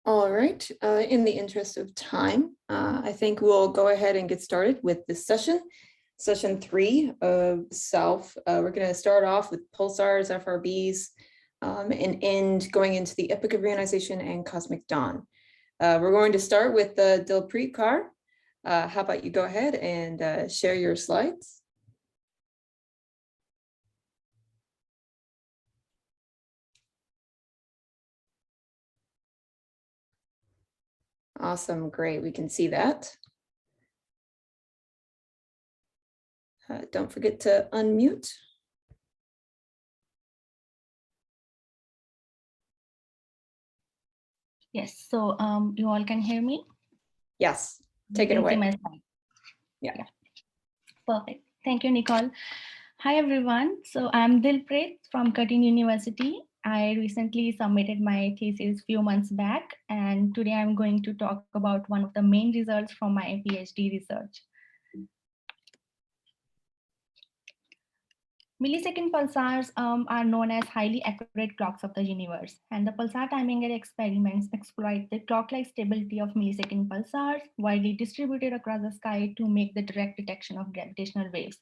All right, in the interest of time, I think we'll go ahead and get started with this session. Session 3 of SALF. We're going to start off with pulsars, FRBs, and end going into the Epoch of Reionisation and cosmic dawn. We're going to start with Dilpreet Kaur. How about you go ahead and share your slides? Awesome, great, we can see that. Don't forget to unmute. Yes, so you all can hear me? Yes, take it away. Yeah. Perfect. Thank you, Nichole. Hi, everyone. So I'm Dilpreet from Curtin University. I recently submitted my thesis a few months back, and today I'm going to talk about one of the main results from my PhD research. Millisecond pulsars are known as highly accurate clocks of the universe, and the pulsar timing experiments exploit the clock-like stability of millisecond pulsars widely distributed across the sky to make the direct detection of gravitational waves.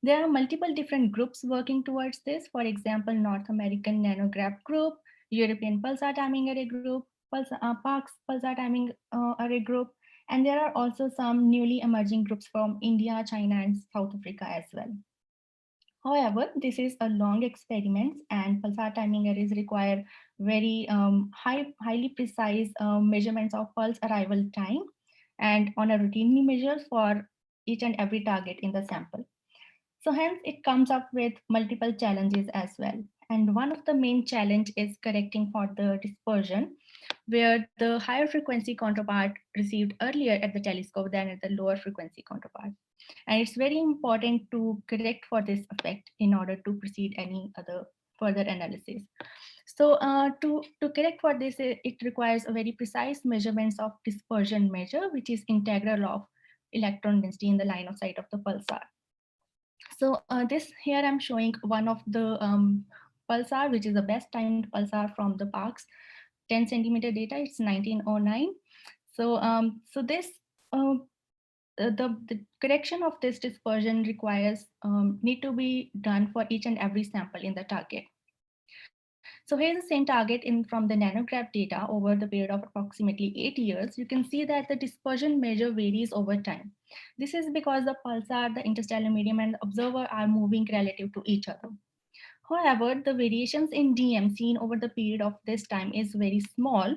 There are multiple different groups working towards this. For example, North American Nanograph Group, European Pulsar Timing Array Group, Parkes Pulsar Timing Array Group, and there are also some newly emerging groups from India, China, and South Africa as well. However, this is a long experiment, and pulsar timing arrays require very highly precise measurements of pulse arrival time and on a routinely measure for each and every target in the sample. So hence it comes up with multiple challenges as well. And one of the main challenge is correcting for the dispersion, where the higher frequency counterpart received earlier at the telescope than at the lower frequency counterpart. And it's very important to correct for this effect in order to proceed any other further analysis. So to correct for this, it requires a very precise measurements of dispersion measure, which is integral of electron density in the line of sight of the pulsar. So this here I'm showing one of the pulsar, which is the best timed pulsar from the Parkes 10 centimeter data. It's 1909. So this the correction of this dispersion requires need to be done for each and every sample in the target. So here's the same target from the nanograph data over the period of approximately 8 years. You can see that the dispersion measure varies over time. This is because the pulsar, the interstellar medium, and the observer are moving relative to each other. However, the variations in DM seen over the period of this time is very small,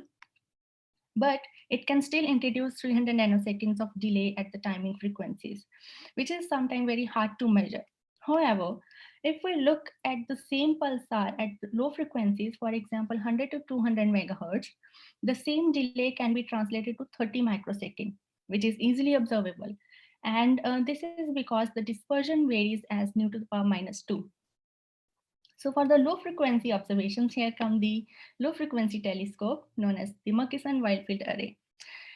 but it can still introduce 300 nanoseconds of delay at the timing frequencies, which is sometimes very hard to measure. However, if we look at the same pulsar at low frequencies, for example, 100 to 200 megahertz, the same delay can be translated to 30 microseconds, which is easily observable. And this is because the dispersion varies as nu to the power -2. So for the low frequency observations, here come the low frequency telescope known as the Murchison Wide-Field Array.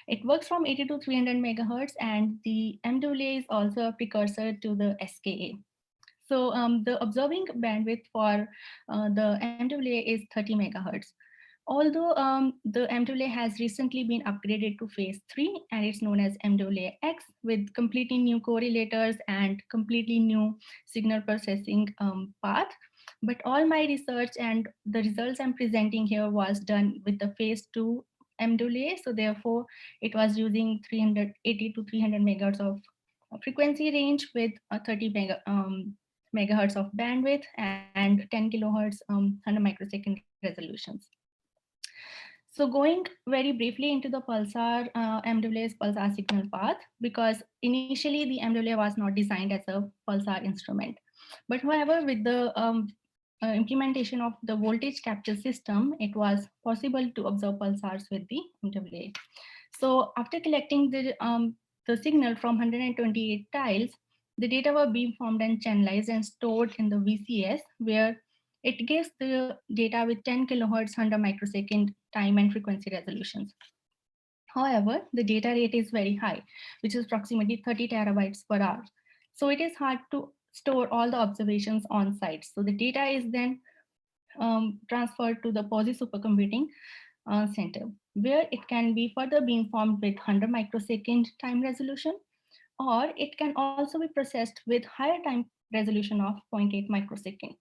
It works from 80 to 300 megahertz, and the MWA is also a precursor to the SKA. So the observing bandwidth for the MWA is 30 megahertz. Although the MWA has recently been upgraded to phase 3, and it's known as MWA-X with completely new correlators and completely new signal processing path. But all my research and the results I'm presenting here was done with the phase 2 MWA. So therefore, it was using 380 to 300 megahertz of frequency range with a 30 megahertz of bandwidth and 10 kilohertz 100 microsecond resolutions. So going very briefly into the pulsar, MWA's pulsar signal path, because initially the MWA was not designed as a pulsar instrument. But however, with the implementation of the voltage capture system, it was possible to observe pulsars with the MWA. So after collecting the signal from 128 tiles, the data were beamformed and channelized and stored in the VCS, where it gives the data with 10 kilohertz 100 microsecond time and frequency resolutions. However, the data rate is very high, which is approximately 30 terabytes per hour. So it is hard to store all the observations on site. So the data is then transferred to the POSI supercomputing center, where it can be further beamformed with 100 microsecond time resolution, or it can also be processed with higher time resolution of 0.8 microsecond.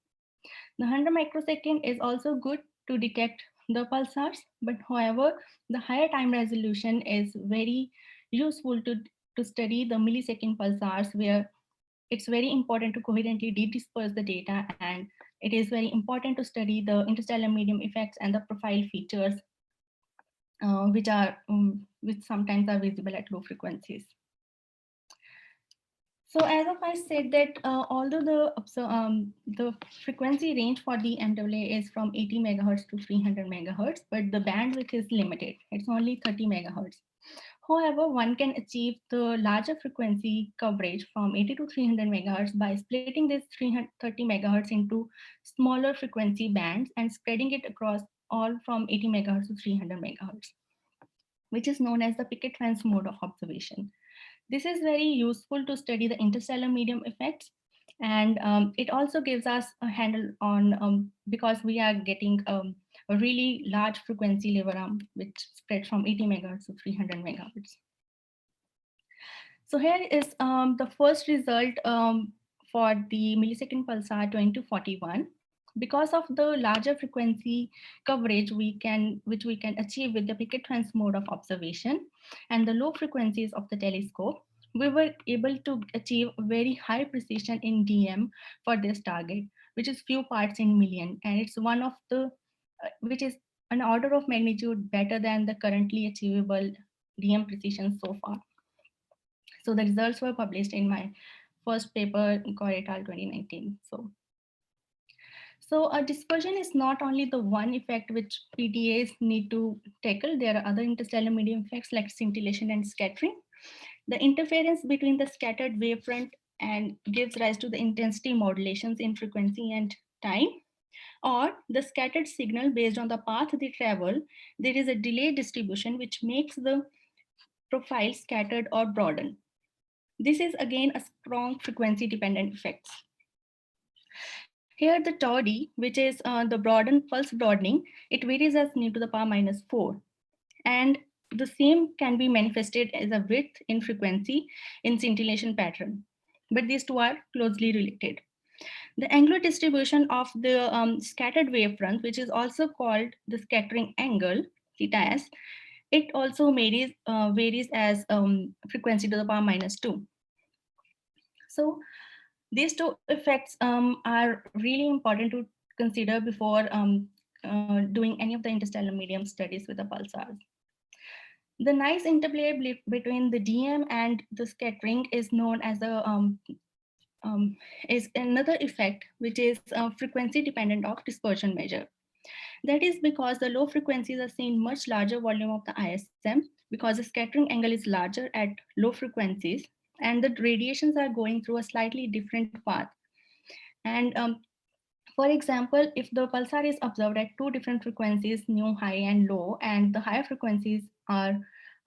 The 100 microsecond is also good to detect the pulsars, but however, the higher time resolution is very useful to study the millisecond pulsars, where it's very important to coherently disperse the data, and it is very important to study the interstellar medium effects and the profile features, which sometimes are visible at low frequencies. So as of I said that although the frequency range for the MAA is from 80 megahertz to 300 megahertz, but the bandwidth is limited. It's only 30 megahertz. However, one can achieve the larger frequency coverage from 80 to 300 megahertz by splitting this 330 megahertz into smaller frequency bands and spreading it across all from 80 megahertz to 300 megahertz, which is known as the picket fence mode of observation. This is very useful to study the interstellar medium effects, and it also gives us a handle on, because we are getting a really large frequency lever which spreads from 80 megahertz to 300 megahertz. So here is the first result for the millisecond pulsar 2241. Because of the larger frequency coverage which we can achieve with the picket fence mode of observation and the low frequencies of the telescope, we were able to achieve very high precision in DM for this target, which is few parts in million, and it's one of the which is an order of magnitude better than the currently achievable DM precision so far. So the results were published in my first paper in Kaur et al. 2019. So dispersion is not only the one effect which PDAs need to tackle. There are other interstellar medium effects like scintillation and scattering. The interference between the scattered wavefront and gives rise to the intensity modulations in frequency and time, or the scattered signal based on the path they travel. There is a delay distribution which makes the profile scattered or broaden. This is again a strong frequency dependent effect. Here the tau d, which is the pulse broadening, it varies as nu to the power minus 4. And the same can be manifested as a width in frequency in scintillation pattern. But these two are closely related. The angular distribution of the scattered wavefront, which is also called the scattering angle, theta s, it also varies as frequency to the power minus 2. So these two effects are really important to consider before doing any of the interstellar medium studies with the pulsars. The nice interplay between the DM and the scattering is known as is another effect, which is frequency dependent of dispersion measure. That is because the low frequencies are seeing much larger volume of the ISM, because the scattering angle is larger at low frequencies, and the radiations are going through a slightly different path. And for example, if the pulsar is observed at two different frequencies, nu high and low, and the higher frequencies are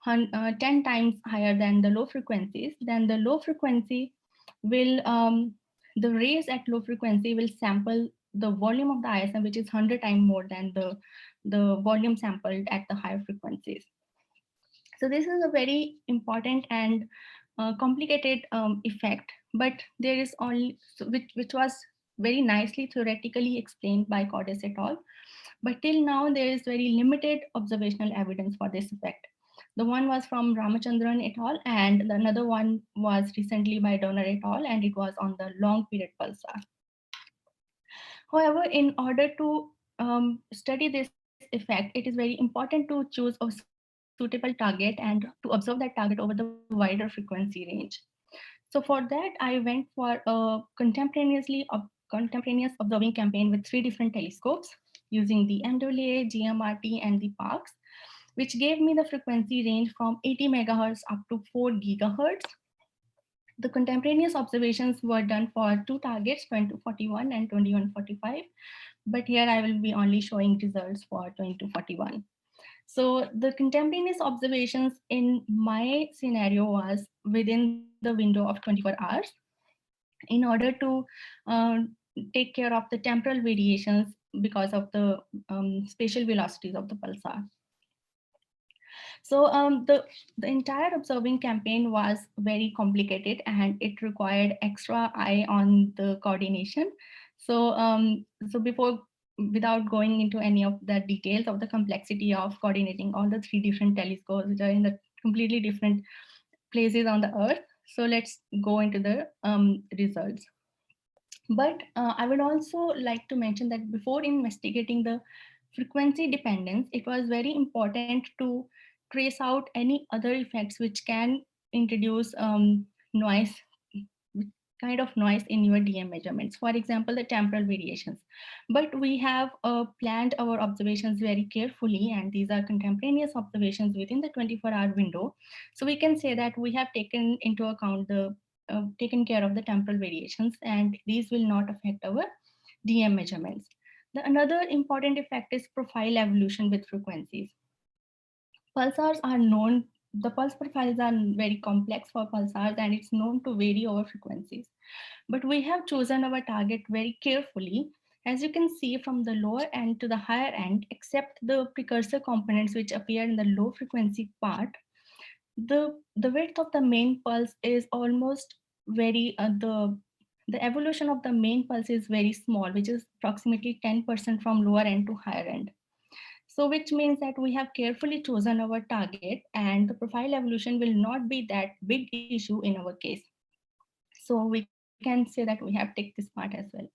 10 times higher than the low frequencies, then the low frequency will, the rays at low frequency will sample the volume of the ISM, which is 100 times more than the volume sampled at the higher frequencies. So this is a very important and complicated effect, but there is only, which was very nicely theoretically explained by Cordes et al. But till now, there is very limited observational evidence for this effect. The one was from Ramachandran et al. And another one was recently by Donner et al. And it was on the long period pulsar. However, in order to study this effect, it is very important to choose a suitable target and to observe that target over the wider frequency range. So for that, I went for a contemporaneous observing campaign with 3 different telescopes using the MAA, GMRT, and the PARCS, which gave me the frequency range from 80 megahertz up to 4 gigahertz. The contemporaneous observations were done for 2 targets, 2241 and 2145, but here I will be only showing results for 2241. So the contemporaneous observations in my scenario was within the window of 24 hours in order to take care of the temporal variations because of the spatial velocities of the pulsar. So the entire observing campaign was very complicated and it required extra eye on the coordination. So without going into any of the details of the complexity of coordinating all the 3 different telescopes which are in the completely different places on the Earth. So let's go into the results. But I would also like to mention that before investigating the frequency dependence, it was very important to trace out any other effects which can introduce noise, kind of noise in your DM measurements. For example, the temporal variations. But we have planned our observations very carefully, and these are contemporaneous observations within the 24-hour window. So we can say that we have taken into account the taken care of the temporal variations, and these will not affect our DM measurements. Another important effect is profile evolution with frequencies. Pulsars are known, the pulse profiles are very complex for pulsars, and it's known to vary over frequencies. But we have chosen our target very carefully. As you can see from the lower end to the higher end, except the precursor components which appear in the low frequency part, the width of the main pulse is almost very, the evolution of the main pulse is very small, which is approximately 10% from lower end to higher end. So which means that we have carefully chosen our target and the profile evolution will not be that big issue in our case. So we can say that we have ticked this part as well.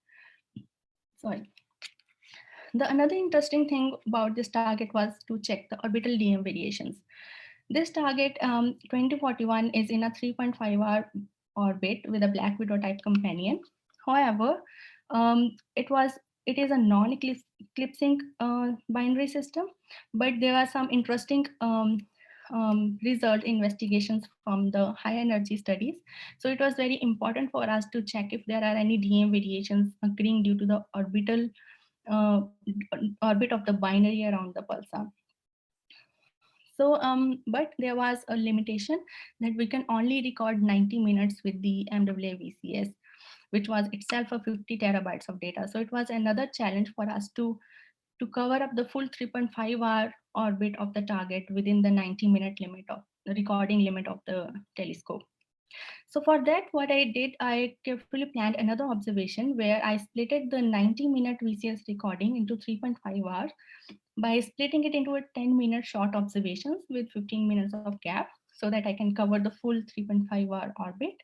Sorry. Another interesting thing about this target was to check the orbital DM variations. This target 2041 is in a 3.5-hour orbit with a black widow type companion. However, it is a non-eclipsing binary system, but there are some interesting result investigations from the high energy studies. So it was very important for us to check if there are any DM variations occurring due to the orbital orbit of the binary around the pulsar. So, but there was a limitation that we can only record 90 minutes with the MWA VCS, which was itself a 50 terabytes of data. So it was another challenge for us to cover up the full 3.5-hour orbit of the target within the 90-minute limit of the recording limit of the telescope. So for that, what I did, I carefully planned another observation where I splitted the 90-minute VCS recording into 3.5 hours by splitting it into a 10-minute short observations with 15 minutes of gap so that I can cover the full 3.5-hour orbit.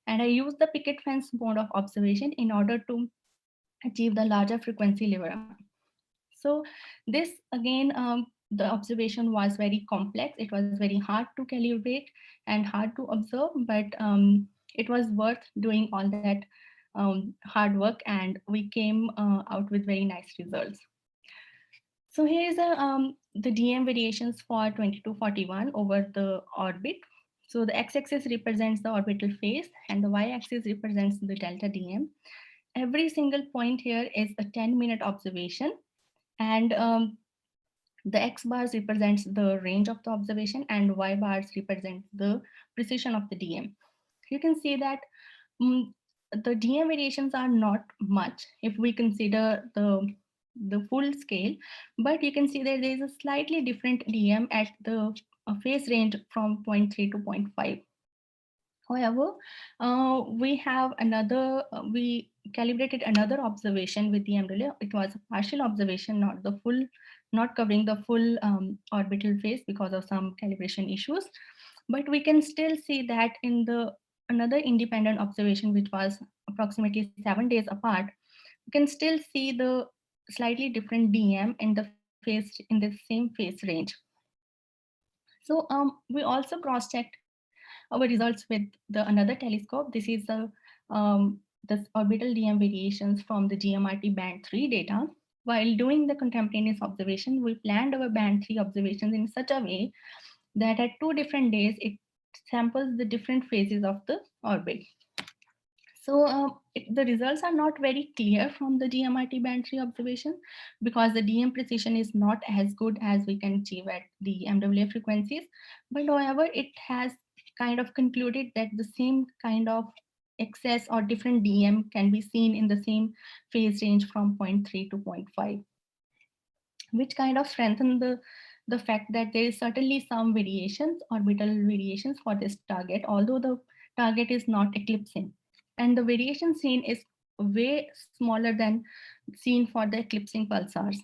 And I used the picket fence mode of observation in order to achieve the larger frequency level. So this again, the observation was very complex. It was very hard to calibrate and hard to observe, but it was worth doing all that hard work, and we came out with very nice results. So here's the DM variations for 2241 over the orbit. So the x-axis represents the orbital phase and the y-axis represents the delta DM. Every single point here is a 10-minute observation, and the x bars represents the range of the observation and y bars represent the precision of the DM. You can see that the DM variations are not much if we consider the full scale, but you can see that there is a slightly different DM at the phase range from 0.3 to 0.5. However, we have another, we calibrated another observation with the MWA. It was a partial observation, not the full, not covering the full orbital phase because of some calibration issues. But we can still see that in the another independent observation, which was approximately 7 days apart, you can still see the slightly different DM in the phase, in the same phase range. So we also cross-checked our results with the another telescope. This is the orbital DM variations from the GMRT band 3 data. While doing the contemporaneous observation, we planned our band 3 observations in such a way that at 2 different days, it samples the different phases of the orbit. So the results are not very clear from the GMRT band 3 observation because the DM precision is not as good as we can achieve at the MWA frequencies. But however, it has kind of concluded that the same kind of excess or different DM can be seen in the same phase range from 0.3 to 0.5, which kind of strengthen the the fact that there is certainly some variations, orbital variations for this target, although the target is not eclipsing. And the variation seen is way smaller than seen for the eclipsing pulsars.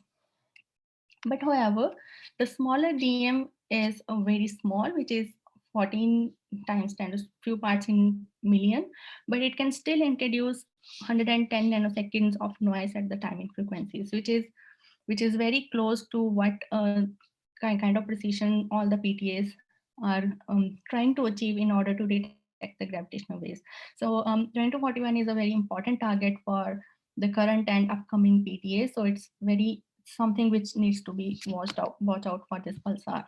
But however, the smaller DM is very small, which is 14 times 10 to few parts in million, but it can still introduce 110 nanoseconds of noise at the timing frequencies, which is very close to what kind of precision all the PTAs are trying to achieve in order to detect the gravitational waves. So 2241 is a very important target for the current and upcoming PTAs. So it's very something which needs to be watch out for this pulsar.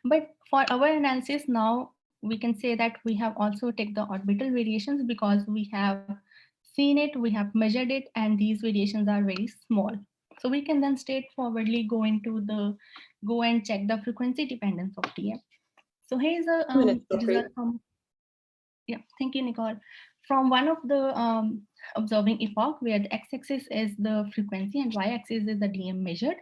But for our analysis now, we can say that we have also taken the orbital variations because we have seen it, we have measured it, and these variations are very small. So we can then straightforwardly go and check the frequency dependence of DM. So here's a result from, yeah, thank you, Nichole. From one of the observing epoch where the x-axis is the frequency and y-axis is the DM measured.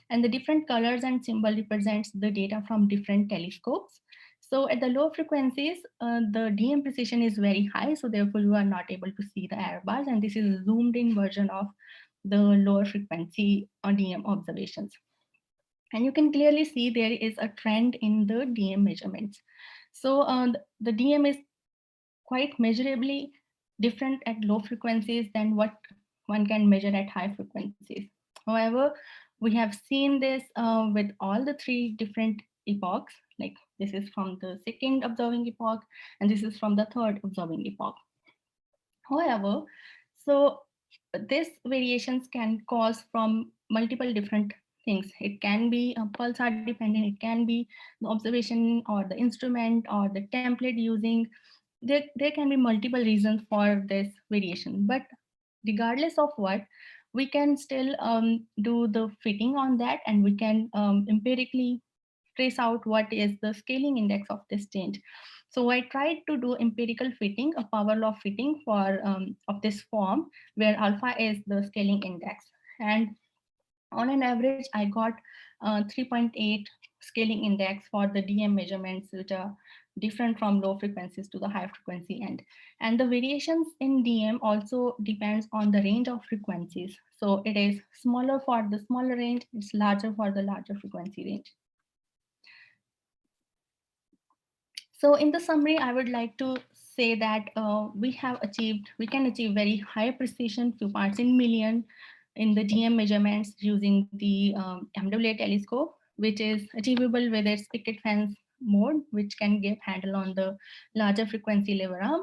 And the different colors and symbol represents the data from different telescopes. So at the low frequencies, the DM precision is very high. So therefore you are not able to see the error bars. And this is a zoomed in version of the lower frequency DM observations. And you can clearly see there is a trend in the DM measurements. So the DM is quite measurably different at low frequencies than what one can measure at high frequencies. However, we have seen this with all the three different epochs, like this is from the second observing epoch, and this is from the third observing epoch. However, so these variations can cause from multiple different things. It can be pulsar dependent, it can be the observation or the instrument or the template using. There can be multiple reasons for this variation, but regardless of what, we can still do the fitting on that, and we can empirically trace out what is the scaling index of this change. So I tried to do empirical fitting, a power law fitting for of this form where alpha is the scaling index. And on an average, I got 3.8 scaling index for the DM measurements, which are different from low frequencies to the high frequency end. And the variations in DM also depends on the range of frequencies. So it is smaller for the smaller range, it's larger for the larger frequency range. So in the summary, I would like to say that we can achieve very high precision, few parts in million in the DM measurements using the MWA telescope, which is achievable with its picket fence mode, which can give handle on the larger frequency lever arm.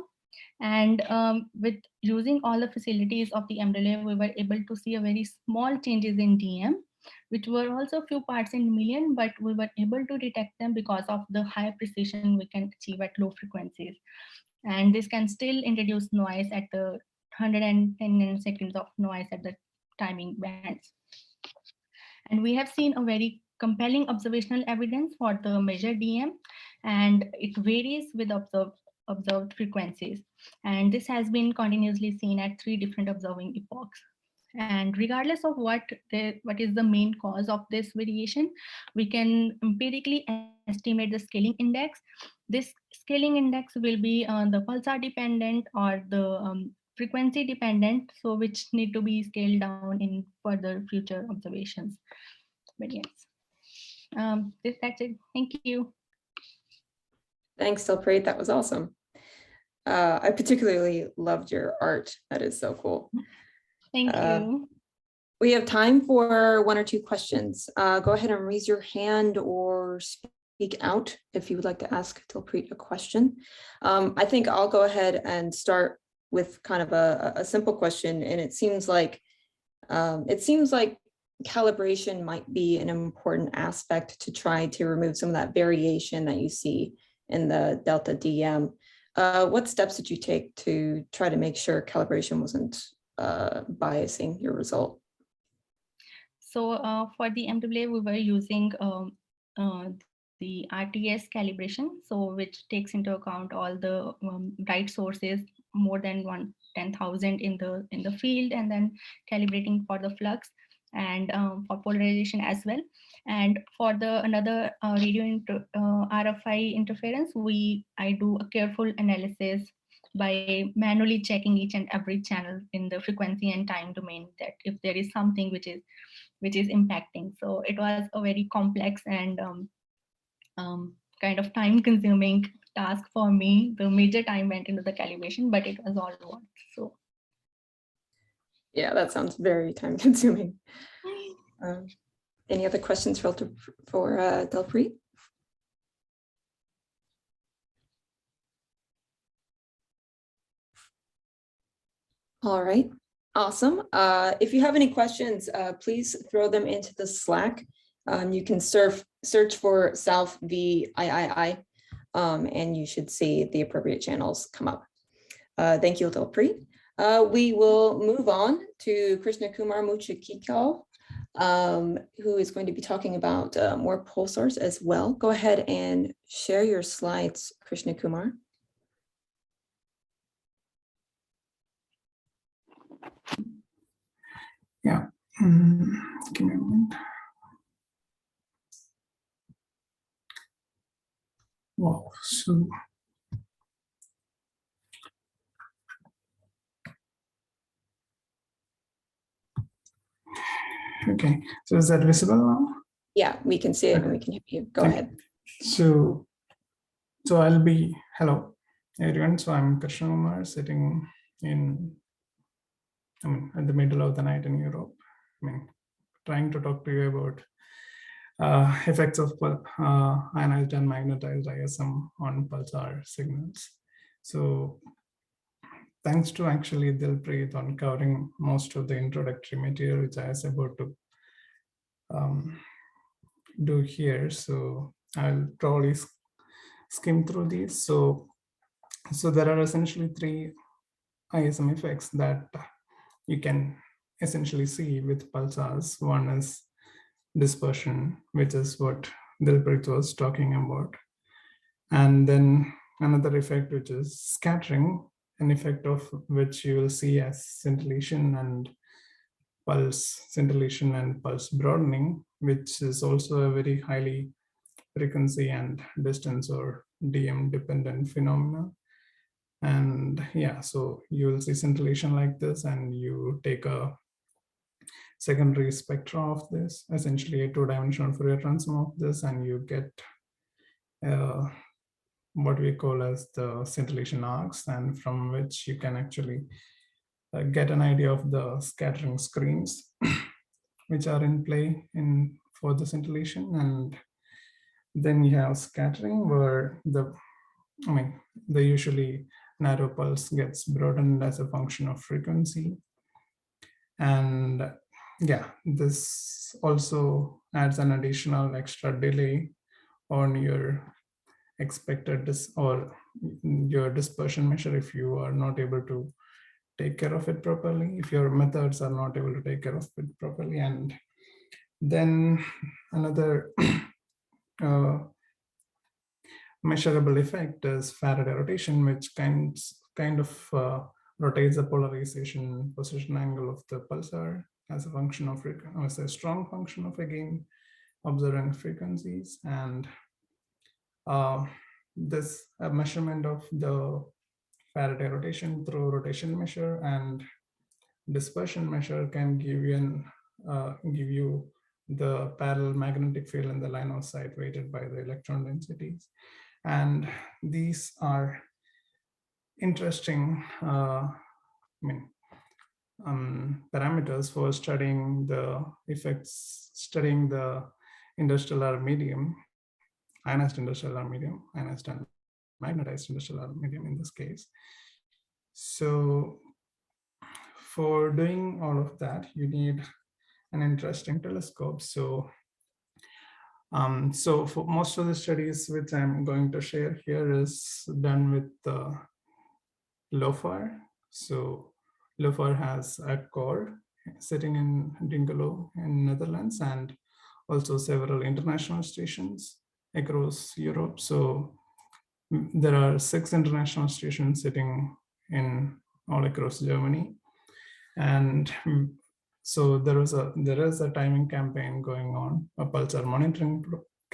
And with using all the facilities of the MWA, we were able to see a very small changes in DM, which were also few parts in million, but we were able to detect them because of the high precision we can achieve at low frequencies. And this can still introduce noise at the 110 nanoseconds of noise at the timing bands. And we have seen a very compelling observational evidence for the measured DM, and it varies with observed frequencies. And this has been continuously seen at 3 different observing epochs. And regardless of what is the main cause of this variation, we can empirically estimate the scaling index. This scaling index will be the pulsar dependent or the frequency dependent, so which need to be scaled down in further future observations. But yes, that's it. Thank you. Thanks, Dilpreet. That was awesome. I particularly loved your art. That is so cool. Thank you. We have time for 1 or 2 questions. Go ahead and raise your hand or speak out if you would like to ask Dilpreet a question. I think I'll go ahead and start with kind of a simple question. And it seems like calibration might be an important aspect to try to remove some of that variation that you see in the delta DM. What steps did you take to try to make sure calibration wasn't biasing your result? So for the MWA, we were using the Rts calibration, so which takes into account all the bright sources, more than 10,000 in the field, and then calibrating for the flux. and for polarization as well. And for the another RFI interference, I do a careful analysis by manually checking each and every channel in the frequency and time domain, that if there is something which is impacting. So it was a very complex and kind of time consuming task for me. The major time went into the calibration, but it was all worth. So yeah, that sounds very time consuming. Any other questions for Dilpreet? All right, awesome. If you have any questions, please throw them into the Slack. You can search for SALF VIII, and you should see the appropriate channels come up. Thank you, Dilpreet. We will move on to Krishnakumar Moochickal, who is going to be talking about more pulsars as well. Go ahead and share your slides, Krishnakumar. Yeah, give me a moment. Wow, so okay, so is that visible now? Yeah, we can see it and we can hear you. Go ahead. So I'll be, hello everyone. So I'm Krishnakumar, sitting at the middle of the night in Europe. Trying to talk to you about effects of ionized and magnetized ISM on pulsar signals. So thanks to actually Dilpreet on covering most of the introductory material, which I was about to do here. So I'll probably skim through these. So there are essentially three ISM effects that you can essentially see with pulsars. One is dispersion, which is what Dilpreet was talking about. And then another effect, which is scattering, an effect of which you will see as scintillation and pulse broadening, which is also a very highly frequency and distance or DM dependent phenomena. And yeah, so you will see scintillation like this, and you take a secondary spectra of this, essentially a two-dimensional Fourier transform of this, and you get what we call as the scintillation arcs, and from which you can actually get an idea of the scattering screens which are in play for the scintillation. And then you have scattering, where the usually narrow pulse gets broadened as a function of frequency. And yeah, this also adds an additional extra delay on your expected your dispersion measure if you are not able to take care of it properly, if your methods are not able to take care of it properly. And then another measurable effect is Faraday rotation, which kind of rotates the polarization position angle of the pulsar as a function of as a strong function of again observing frequencies. And this measurement of the Faraday rotation through rotation measure and dispersion measure can give you the parallel magnetic field in the line of sight weighted by the electron densities. And these are interesting parameters for studying the effects, studying the interstellar medium, ionized interstellar medium, ionized and magnetized interstellar medium in this case. So for doing all of that, you need an interesting telescope. So for most of the studies which I'm going to share here is done with LOFAR. So LOFAR has a core sitting in Dinkel in Netherlands, and also several international stations across Europe. So there are 6 international stations sitting in all across Germany. And so there is a timing campaign going on, a pulsar monitoring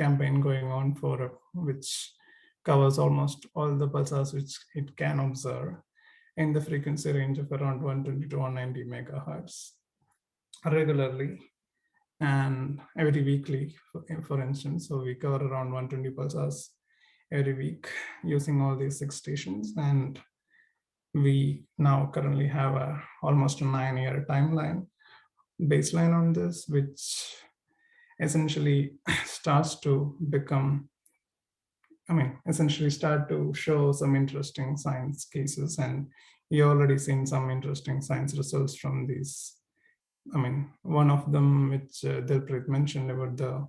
campaign going on which covers almost all the pulsars which it can observe in the frequency range of around 120 to 190 megahertz regularly and every weekly, for instance. So we cover around 120 pulsars every week using all these 6 stations, and we now currently have almost a 9-year timeline baseline on this, which essentially starts to become, essentially start to show some interesting science cases, and you already seen some interesting science results from these. One of them, which Dilpreet mentioned about the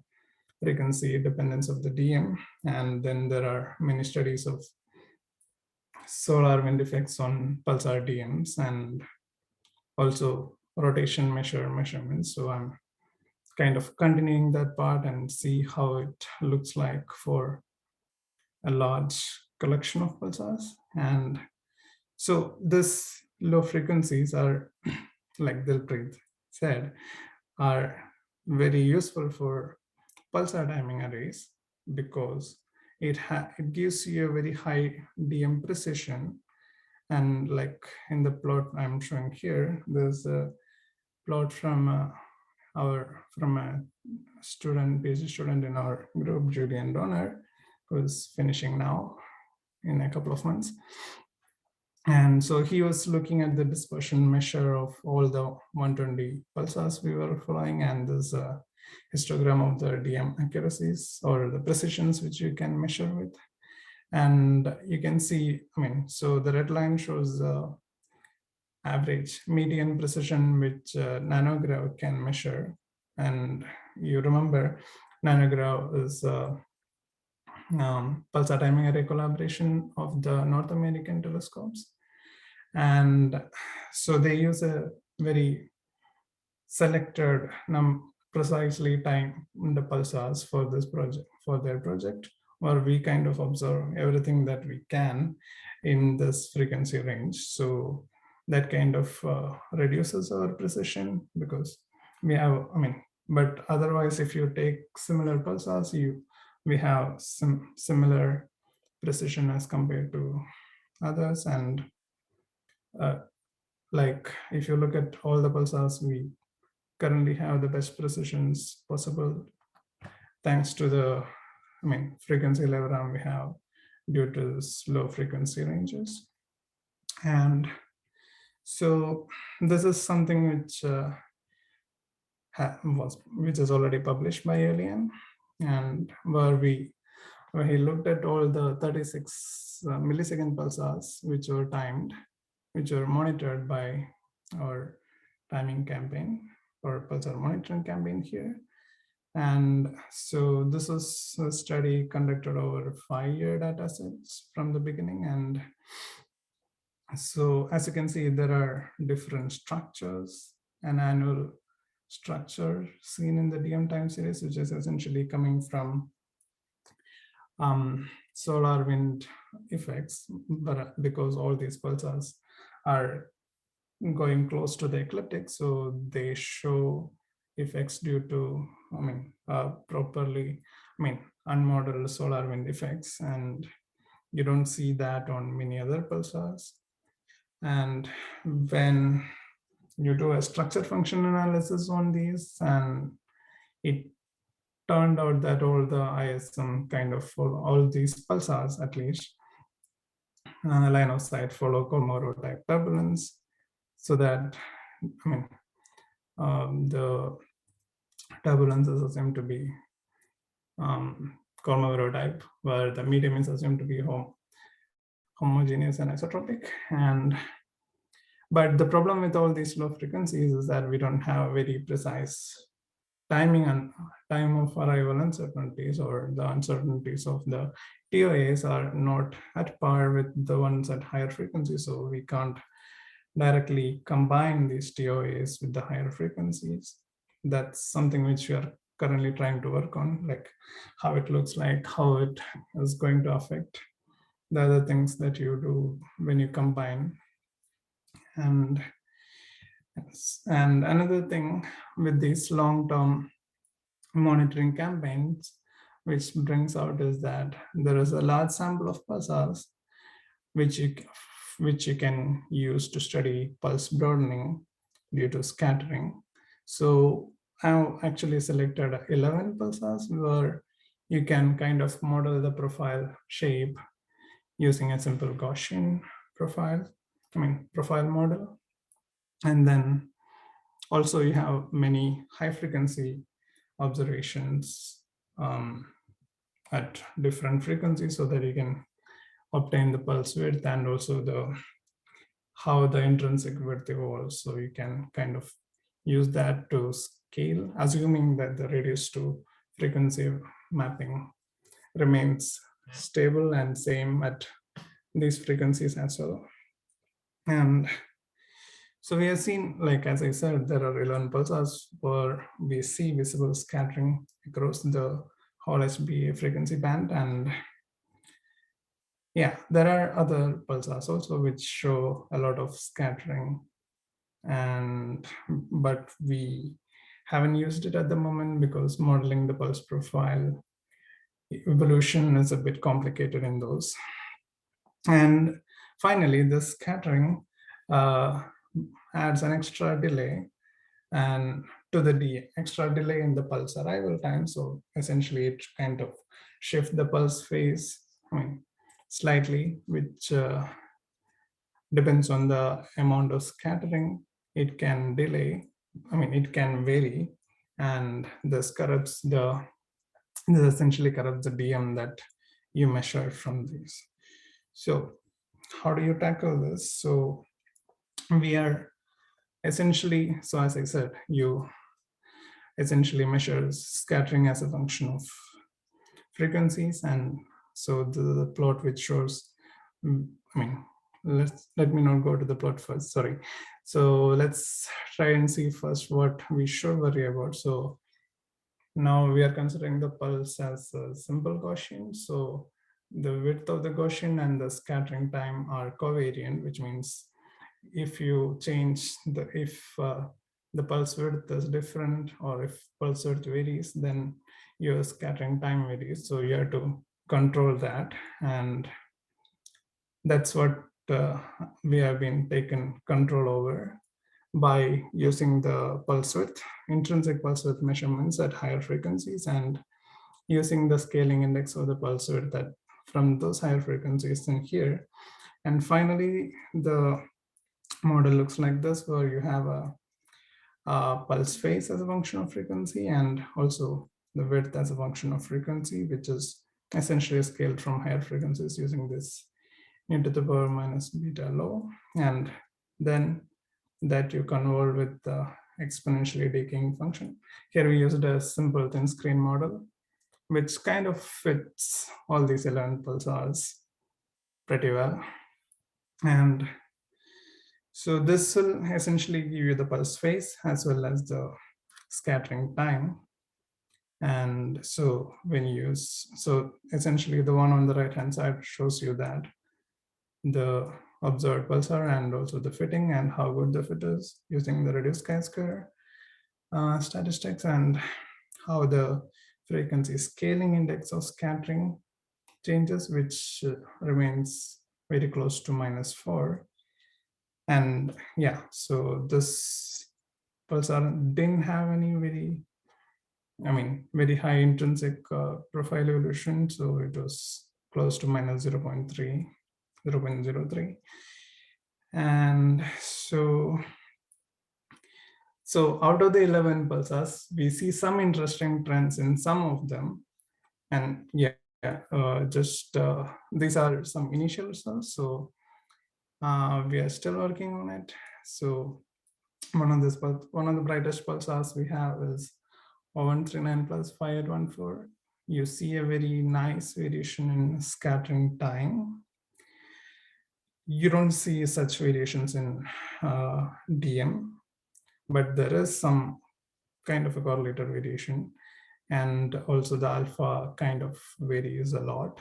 frequency dependence of the DM, and then there are many studies of solar wind effects on pulsar DMs and also rotation measurements. So I'm kind of continuing that part and see how it looks like for a large collection of pulsars. And so this low frequencies are, like Dilpreet said, are very useful for pulsar timing arrays because it gives you a very high DM precision. And like in the plot I'm showing here, there's a plot from a student, PhD student in our group, Julian Donner, who's finishing now in a couple of months. And so he was looking at the dispersion measure of all the 120 pulsars we were following, and there's a histogram of the DM accuracies or the precisions which you can measure with. And you can see, so the red line shows the average median precision which nanograv can measure. And you remember nanograv is pulsar timing array collaboration of the North American telescopes. And so they use a very selected, precisely timed the pulsars for this project, for their project, where we kind of observe everything that we can in this frequency range. So that kind of reduces our precision because we have, but otherwise, if you take similar pulsars, we have some similar precision as compared to others. And like if you look at all the pulsars, we currently have the best precisions possible thanks to the frequency level we have due to this low frequency ranges. And so this is something which is already published by Alien, and where he looked at all the 36 millisecond pulsars which were timed, which were monitored by our timing campaign or pulsar monitoring campaign here. And so this was a study conducted over 5-year data sets from the beginning. And so as you can see, there are different structures, an annual structure seen in the DM time series, which is essentially coming from solar wind effects, but because all these pulsars are going close to the ecliptic, so they show effects due to unmodeled solar wind effects, and you don't see that on many other pulsars. And when you do a structure function analysis on these, and it turned out that all the ISM kind of follow, all these pulsars at least, line of sight follow Kolmogorov type turbulence, so that the turbulence is assumed to be Kolmogorov type, where the medium is assumed to be homogeneous and isotropic. But the problem with all these low frequencies is that we don't have very precise timing and time of arrival uncertainties, or the uncertainties of the TOAs are not at par with the ones at higher frequencies. So we can't directly combine these TOAs with the higher frequencies. That's something which we are currently trying to work on, like how it looks like, how it is going to affect the other things that you do when you combine. Yes. And another thing with these long-term monitoring campaigns, which brings out is that there is a large sample of pulsars which you can use to study pulse broadening due to scattering. So I've actually selected 11 pulsars where you can kind of model the profile shape using a simple Gaussian profile model. And then also you have many high frequency observations at different frequencies so that you can obtain the pulse width and also how the intrinsic width evolves. So you can kind of use that to scale, assuming that the radius to frequency mapping remains stable and same at these frequencies as well. And so we have seen, like, as I said, there are 11 pulsars where we see visible scattering across the whole SBA frequency band. And yeah, there are other pulsars also which show a lot of scattering, but we haven't used it at the moment because modeling the pulse profile evolution is a bit complicated in those. And finally, the scattering adds an extra delay and to the extra delay in the pulse arrival time. So essentially it kind of shifts the pulse phase slightly, which depends on the amount of scattering. It can delay, it can vary, and this essentially corrupts the DM that you measure from these. So how do you tackle this? So we are essentially, so as I said, you essentially measure scattering as a function of frequencies. And so the plot which shows, let me not go to the plot first, sorry. So let's try and see first what we should worry about. So now we are considering the pulse as a simple Gaussian. So the width of the Gaussian and the scattering time are covariant, which means if you change if the pulse width is different, or if pulse width varies, then your scattering time varies. So you have to control that. And that's what we have been taken control over by using the pulse width, intrinsic pulse width measurements at higher frequencies, and using the scaling index of the pulse width that from those higher frequencies in here. And finally, the model looks like this, where you have a pulse phase as a function of frequency, and also the width as a function of frequency, which is essentially scaled from higher frequencies using this e⁻⁻β law. And then that you convolve with the exponentially decaying function. Here we used a simple thin screen model, which kind of fits all these 11 pulsars pretty well. And so this will essentially give you the pulse phase as well as the scattering time. And so when you use, so essentially the one on the right hand side shows you that the observed pulsar and also the fitting and how good the fit is using the reduced chi-square statistics, and how the frequency scaling index of scattering changes, which remains very close to -4. And yeah, so this pulsar didn't have any very high intrinsic profile evolution. So it was close to -0.3, 0.03. And so out of the 11 pulsars, we see some interesting trends in some of them. And yeah, these are some initial results. So we are still working on it. So one of the brightest pulsars we have is 0139 plus 5814. You see a very nice variation in scattering time. You don't see such variations in DM, but there is some kind of a correlated variation. And also the alpha kind of varies a lot.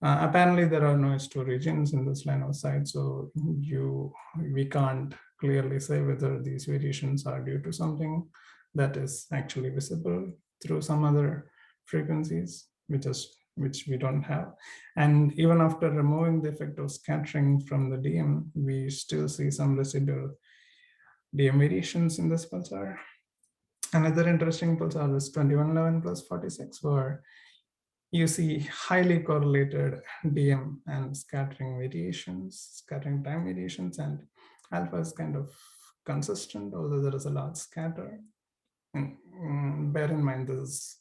Apparently, there are no S2 regions in this line of sight, so we can't clearly say whether these variations are due to something that is actually visible through some other frequencies, which we don't have. And even after removing the effect of scattering from the DM, we still see some residual DM variations in this pulsar. Another interesting pulsar is 2111+46, where you see highly correlated DM and scattering variations, scattering time variations, and alpha is kind of consistent, although there is a large scatter. And bear in mind, this is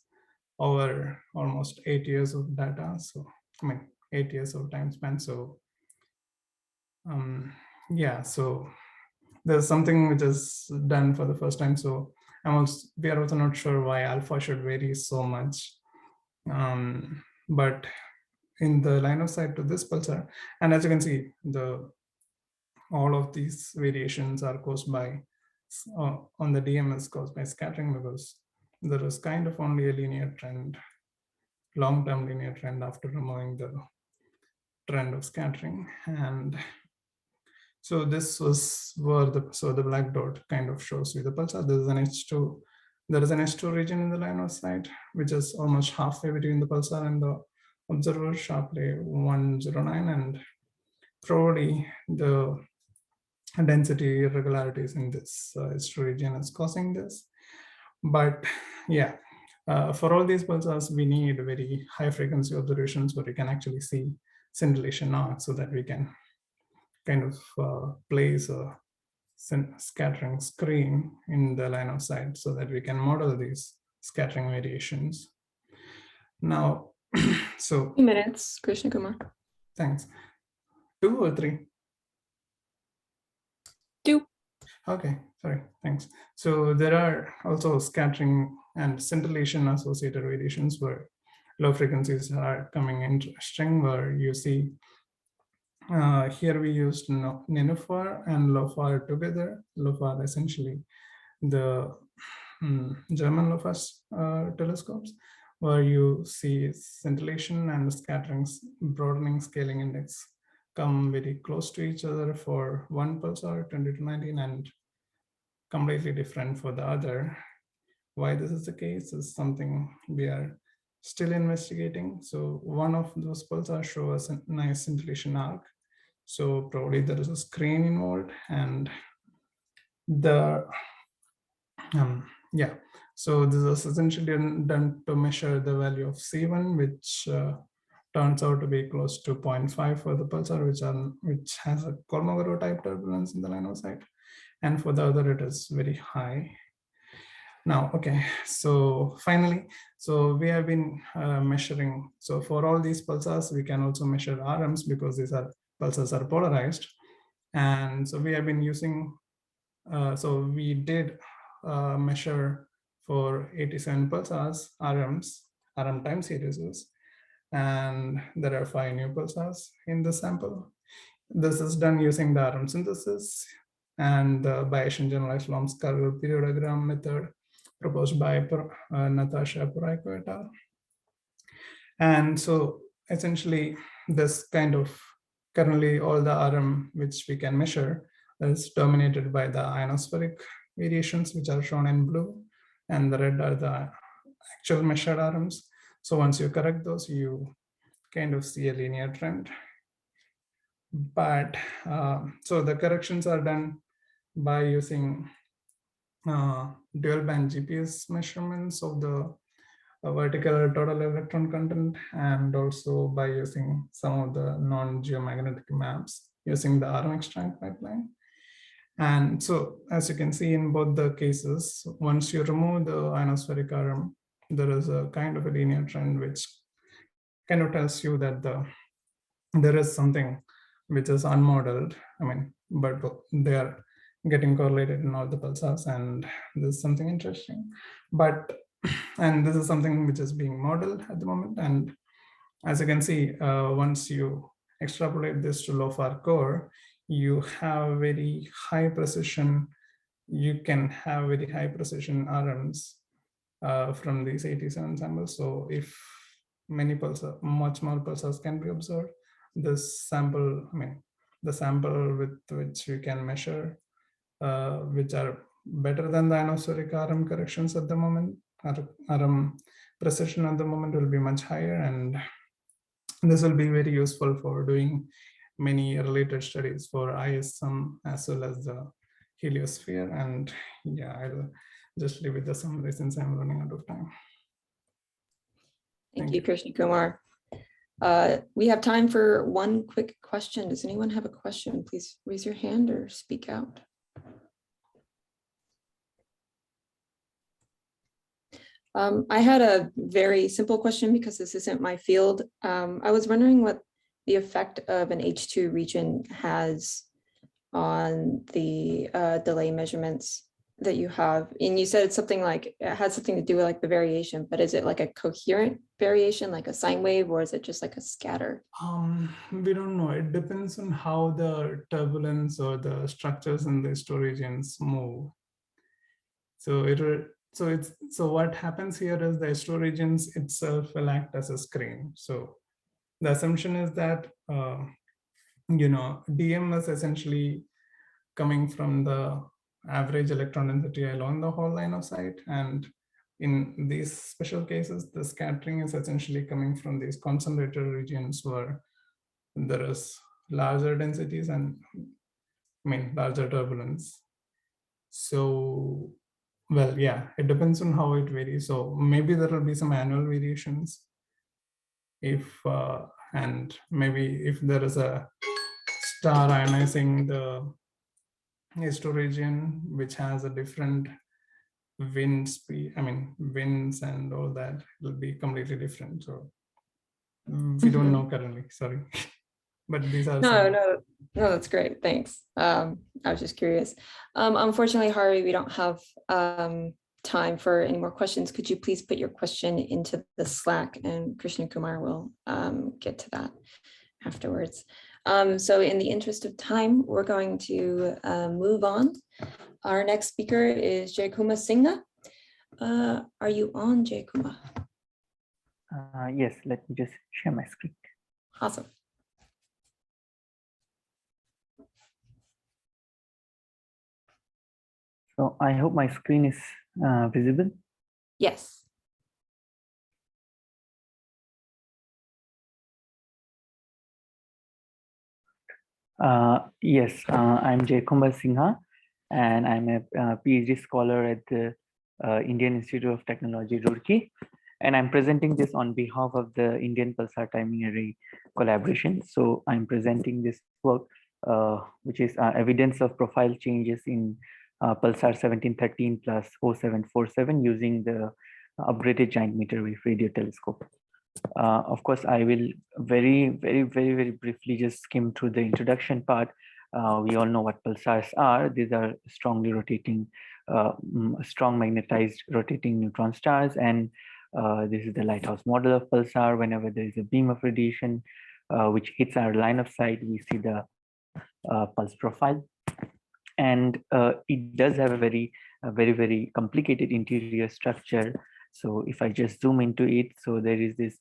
over almost 8 years of data. So, I mean, 8 years of time span. So, yeah, so there's something which is done for the first time. So we are also not sure why alpha should vary so much. But in the line of sight to this pulsar, and as you can see, all of these variations are caused by on the DM is caused by scattering, because there is kind of only a linear trend, long-term linear trend after removing the trend of scattering. And so this was where the black dot kind of shows you the pulsar. There is an H2. There is an H2 region in the line of sight, which is almost halfway between the pulsar and the observer, sharply 109, and probably the density irregularities in this H2 region is causing this. But yeah, for all these pulsars, we need very high frequency observations where we can actually see scintillation arcs, so that we can kind of place a scattering screen in the line of sight, so that we can model these scattering variations. Now, so 2 minutes, Krishna Kumar. Thanks. 2 or 3? 2. Okay, sorry, thanks. So there are also scattering and scintillation associated variations where low frequencies are coming interesting, where you see here we used Nenufar and LOFAR together. LOFAR essentially the German LOFAR telescopes, where you see scintillation and scattering, broadening scaling index come very close to each other for one pulsar, 20 to 19, and completely different for the other. Why this is the case is something we are still investigating. So one of those pulsars show us a nice scintillation arc. So probably there is a screen involved, and yeah. So this is essentially done to measure the value of C1, which turns out to be close to 0.5 for the pulsar, which has a Kolmogorov type turbulence in the line of sight, and for the other it is very high. Now, okay, so finally, so we have been measuring. So for all these pulsars, we can also measure RMs, because these pulsars are polarized, and so we have been using. So we did measure for 87 pulsars RMs, RM time series, and there are 5 new pulsars in the sample. This is done using the RM synthesis and the Bayesian generalized Lomsky periodogram method proposed by Natasha Puraiko et al. And so essentially this kind of currently all the RM which we can measure is dominated by the ionospheric variations, which are shown in blue, and the red are the actual measured RMs. So once you correct those, you kind of see a linear trend. But so the corrections are done by using dual band GPS measurements of the vertical total electron content, and also by using some of the non-geomagnetic maps using the RM extract pipeline. And so as you can see in both the cases, once you remove the ionospheric RM, there is a kind of a linear trend which kind of tells you that there is something which is unmodeled. I mean, but they are getting correlated in all the pulsars, and this is something interesting. And this is something which is being modeled at the moment. And as you can see, once you extrapolate this to LOFAR core, you have very high precision. You can have very high precision RMs from these 87 samples. So if many pulsar, much more pulsars can be observed. This sample, the sample with which we can measure, which are better than the ionospheric RM corrections at the moment, RM precision at the moment will be much higher, and this will be very useful for doing many related studies for ISM as well as the heliosphere. And yeah, I'll just leave it the summary since I'm running out of time. Thank you, Krishna Kumar. We have time for one quick question. Does anyone have a question? Please raise your hand or speak out. I had a very simple question because this isn't my field. I was wondering what the effect of an H2 region has on the delay measurements that you have. And you said it's something like, it had something to do with like the variation, but is it like a coherent variation, like a sine wave, or is it just like a scatter? We don't know. It depends on how the turbulence or the structures in the regions move. So what happens here is the regions itself will act as a screen. So the assumption is that DM is essentially coming from the average electron density along the whole line of sight, and in these special cases, the scattering is essentially coming from these concentrated regions where there is larger densities and larger turbulence. So, well, yeah, it depends on how it varies. So maybe there will be some annual variations and maybe if there is a star ionizing the H2 region, which has a different wind speed, winds and all that, it will be completely different. So we don't know currently, sorry. But these are No, that's great. Thanks. I was just curious. Unfortunately, Hari, we don't have time for any more questions. Could you please put your question into the Slack, and Krishna Kumar will get to that afterwards. So in the interest of time, we're going to move on. Our next speaker is Jaikhomba Singha. Are you on, Jaikhomba? Yes, let me just share my screen. Awesome. So I hope my screen is visible. Yes. Yes, I'm Jaikhomba Singha, and I'm a PhD scholar at the Indian Institute of Technology, Roorkee, and I'm presenting this on behalf of the Indian Pulsar Timing Array collaboration. So I'm presenting this work, which is evidence of profile changes in Pulsar 1713+0747 using the upgraded giant meter wave radio telescope. Of course, I will very briefly just skim through the introduction part. We all know what pulsars are. These are strongly rotating, strong magnetized rotating neutron stars, and this is the lighthouse model of pulsar. Whenever there is a beam of radiation which hits our line of sight, we see the pulse profile, and it does have a very complicated interior structure. So if I just zoom into it, so there is this,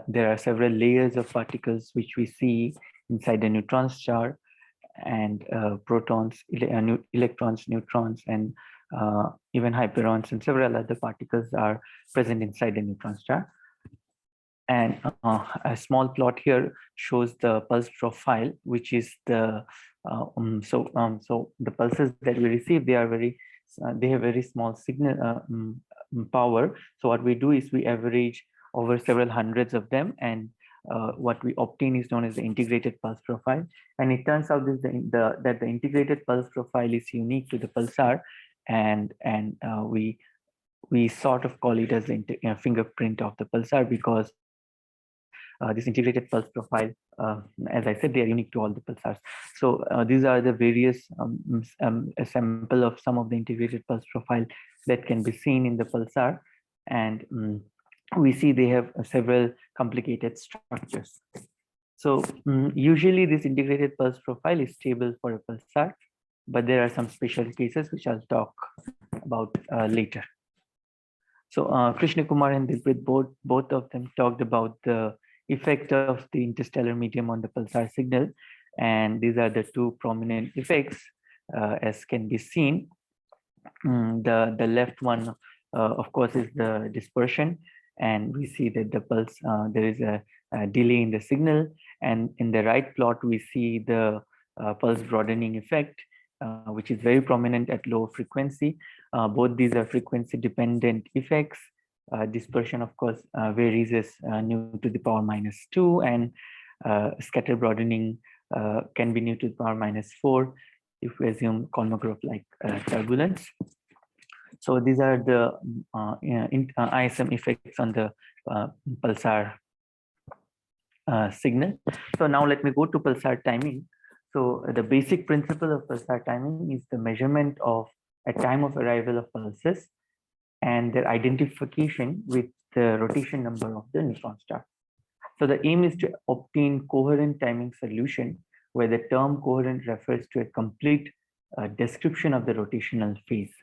there are several layers of particles which we see inside the neutron star, and protons, electrons, neutrons, and even hyperons and several other particles are present inside the neutron star. And a small plot here shows the pulse profile, which is the so the pulses that we receive, they are they have very small signal power. So what we do is we average over several hundreds of them, and what we obtain is known as the integrated pulse profile. And it turns out that the integrated pulse profile is unique to the pulsar, and we sort of call it as the fingerprint of the pulsar, because this integrated pulse profile, as I said, they are unique to all the pulsars. So these are the various a sample of some of the integrated pulse profile that can be seen in the pulsar, and we see they have several complicated structures. So usually this integrated pulse profile is stable for a pulsar, but there are some special cases which I'll talk about later. So Krishna Kumar and Dilpreet, both of them talked about the effect of the interstellar medium on the pulsar signal. And these are the two prominent effects, as can be seen. The left one, of course, is the dispersion. And we see that the pulse, there is a delay in the signal. And in the right plot, we see the pulse broadening effect, which is very prominent at low frequency. Both these are frequency dependent effects. Dispersion, of course, varies as nu to the power -2, and scatter broadening can be nu to the power -4 if we assume Kolmogorov like turbulence. So these are the ISM effects on the pulsar signal. So now let me go to pulsar timing. So the basic principle of pulsar timing is the measurement of a time of arrival of pulses and their identification with the rotation number of the neutron star. So the aim is to obtain coherent timing solution where the term coherent refers to a complete description of the rotational phase.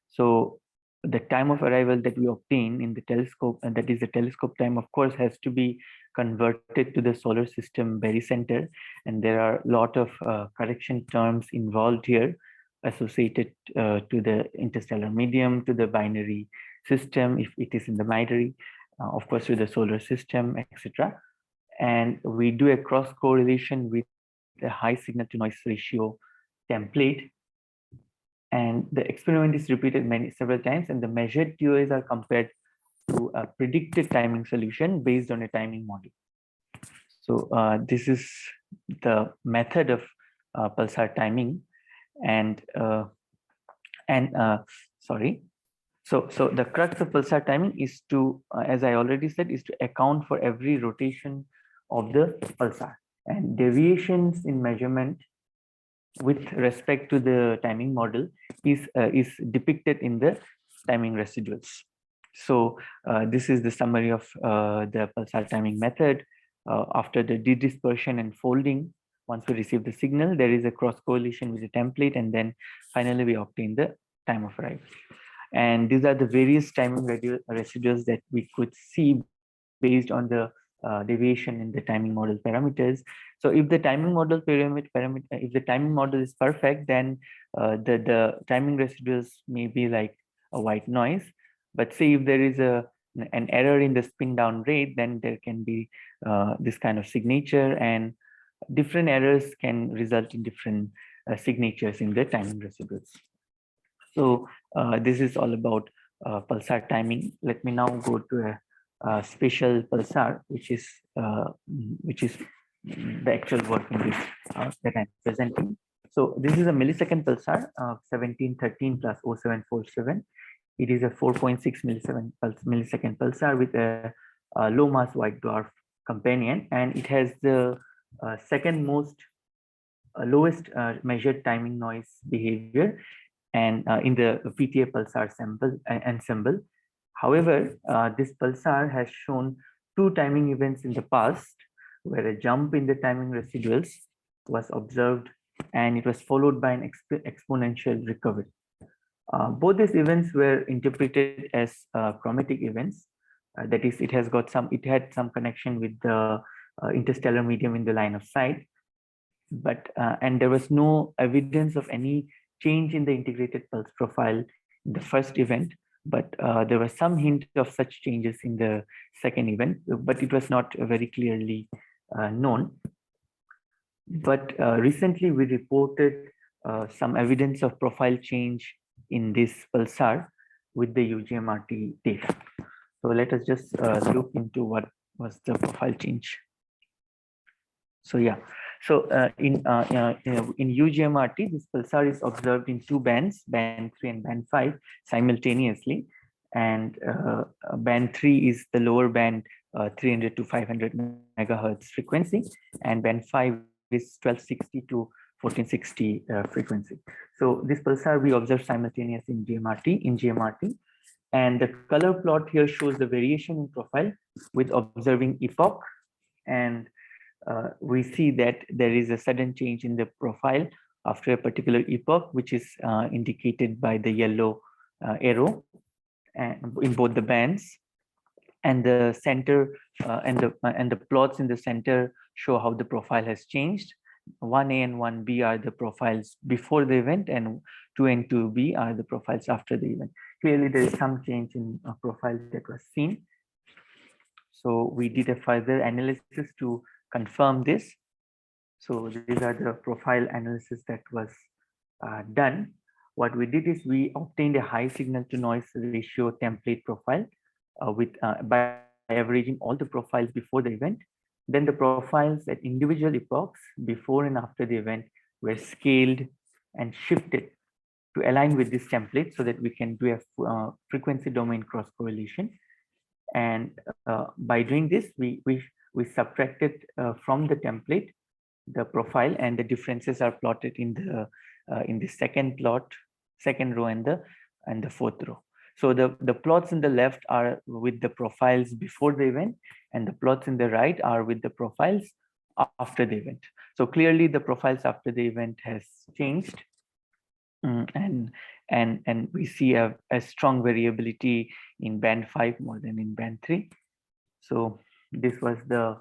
So the time of arrival that we obtain in the telescope, and that is the telescope time, of course, has to be converted to the solar system barycenter. And there are a lot of correction terms involved here associated to the interstellar medium, to the binary system, if it is in the binary, of course, to the solar system, etc. And we do a cross correlation with a high signal to noise ratio template. And the experiment is repeated several times, and the measured TOAs are compared to a predicted timing solution based on a timing model. So this is the method of pulsar timing, and sorry. So the crux of pulsar timing is to, as I already said, is to account for every rotation of the pulsar, and deviations in measurement with respect to the timing model is depicted in the timing residuals. So this is the summary of the pulsar timing method. After the dispersion and folding, once we receive the signal, there is a cross correlation with the template, and then finally we obtain the time of arrival. And these are the various timing residuals that we could see based on the deviation in the timing model parameters. So if the timing model if the timing model is perfect, then the timing residuals may be like a white noise. But say if there is an error in the spin down rate, then there can be this kind of signature, and different errors can result in different signatures in the timing residuals. So this is all about pulsar timing. Let me now go to a special pulsar, which is the actual work in this that I'm presenting. So this is a millisecond pulsar, 1713+0747. It is a 4.6 millisecond pulsar with a low mass white dwarf companion, and it has the second most lowest measured timing noise behavior, and in the PTA pulsar ensemble. However, this pulsar has shown two timing events in the past, where a jump in the timing residuals was observed, and it was followed by an exponential recovery. Both these events were interpreted as chromatic events. That is, it had some connection with the interstellar medium in the line of sight, but and there was no evidence of any change in the integrated pulse profile in the first event, but there was some hint of such changes in the second event, but it was not very clearly known. But recently we reported some evidence of profile change in this pulsar with the uGMRT data. So let us just look into what was the profile change. So yeah, so in uGMRT, this pulsar is observed in two bands, band 3 and band 5, simultaneously. And band 3 is the lower band, 300 to 500 megahertz frequency, and band 5 is 1260 to 1460 frequency. So this pulsar we observe simultaneously in GMRT, and the color plot here shows the variation in profile with observing epoch, and we see that there is a sudden change in the profile after a particular epoch, which is indicated by the yellow arrow. and in both the bands, and the center and the plots in the center show how the profile has changed. 1A and 1B are the profiles before the event, and 2 and 2B are the profiles after the event. Clearly, there is some change in a profile that was seen. So we did a further analysis to confirm this. So these are the profile analysis that was done. What we did is we obtained a high signal to noise ratio template profile by averaging all the profiles before the event. Then the profiles at individual epochs before and after the event were scaled and shifted to align with this template so that we can do a frequency domain cross correlation. And by doing this, we subtracted from the template the profile, and the differences are plotted in the second plot, second row, and the fourth row. So the plots in the left are with the profiles before the event, and the plots in the right are with the profiles after the event. So clearly the profiles after the event has changed, and we see a strong variability in band 5 more than in band 3. So this was the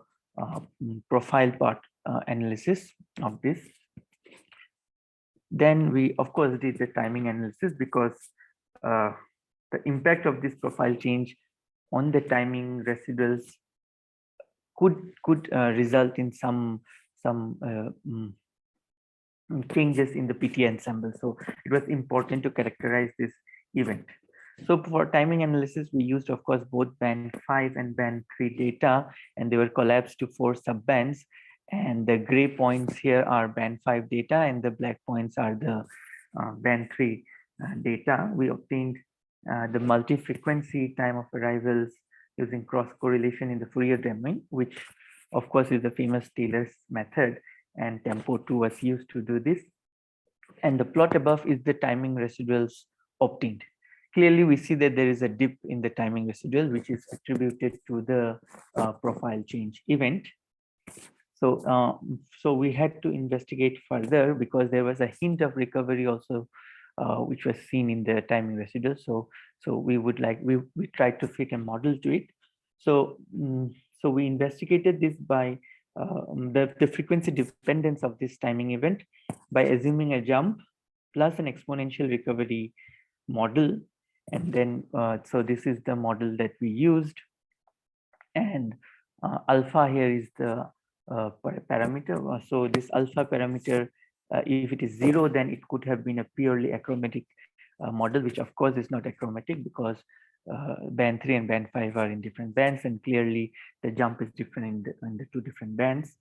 profile part analysis of this. Then we of course did the timing analysis, because the impact of this profile change on the timing residuals could result in some changes in the PT ensemble. So it was important to characterize this event. So for timing analysis, we used, of course, both band 5 and band 3 data, and they were collapsed to 4 subbands. And the gray points here are band 5 data, and the black points are the band 3 data. We obtained the multi-frequency time of arrivals using cross correlation in the Fourier domain, which of course is the famous Taylor's method, and Tempo 2 was used to do this. And the plot above is the timing residuals obtained. Clearly, we see that there is a dip in the timing residual, which is attributed to the profile change event. So, so we had to investigate further, because there was a hint of recovery also, which was seen in the timing residual. So we would like, we tried to fit a model to it. So so we investigated this by the frequency dependence of this timing event by assuming a jump plus an exponential recovery model. And then so this is the model that we used, and alpha here is the parameter. So this alpha parameter, if it is 0, then it could have been a purely achromatic model, which of course is not achromatic, because band 3 and band 5 are in different bands, and clearly the jump is different in the 2 different bands.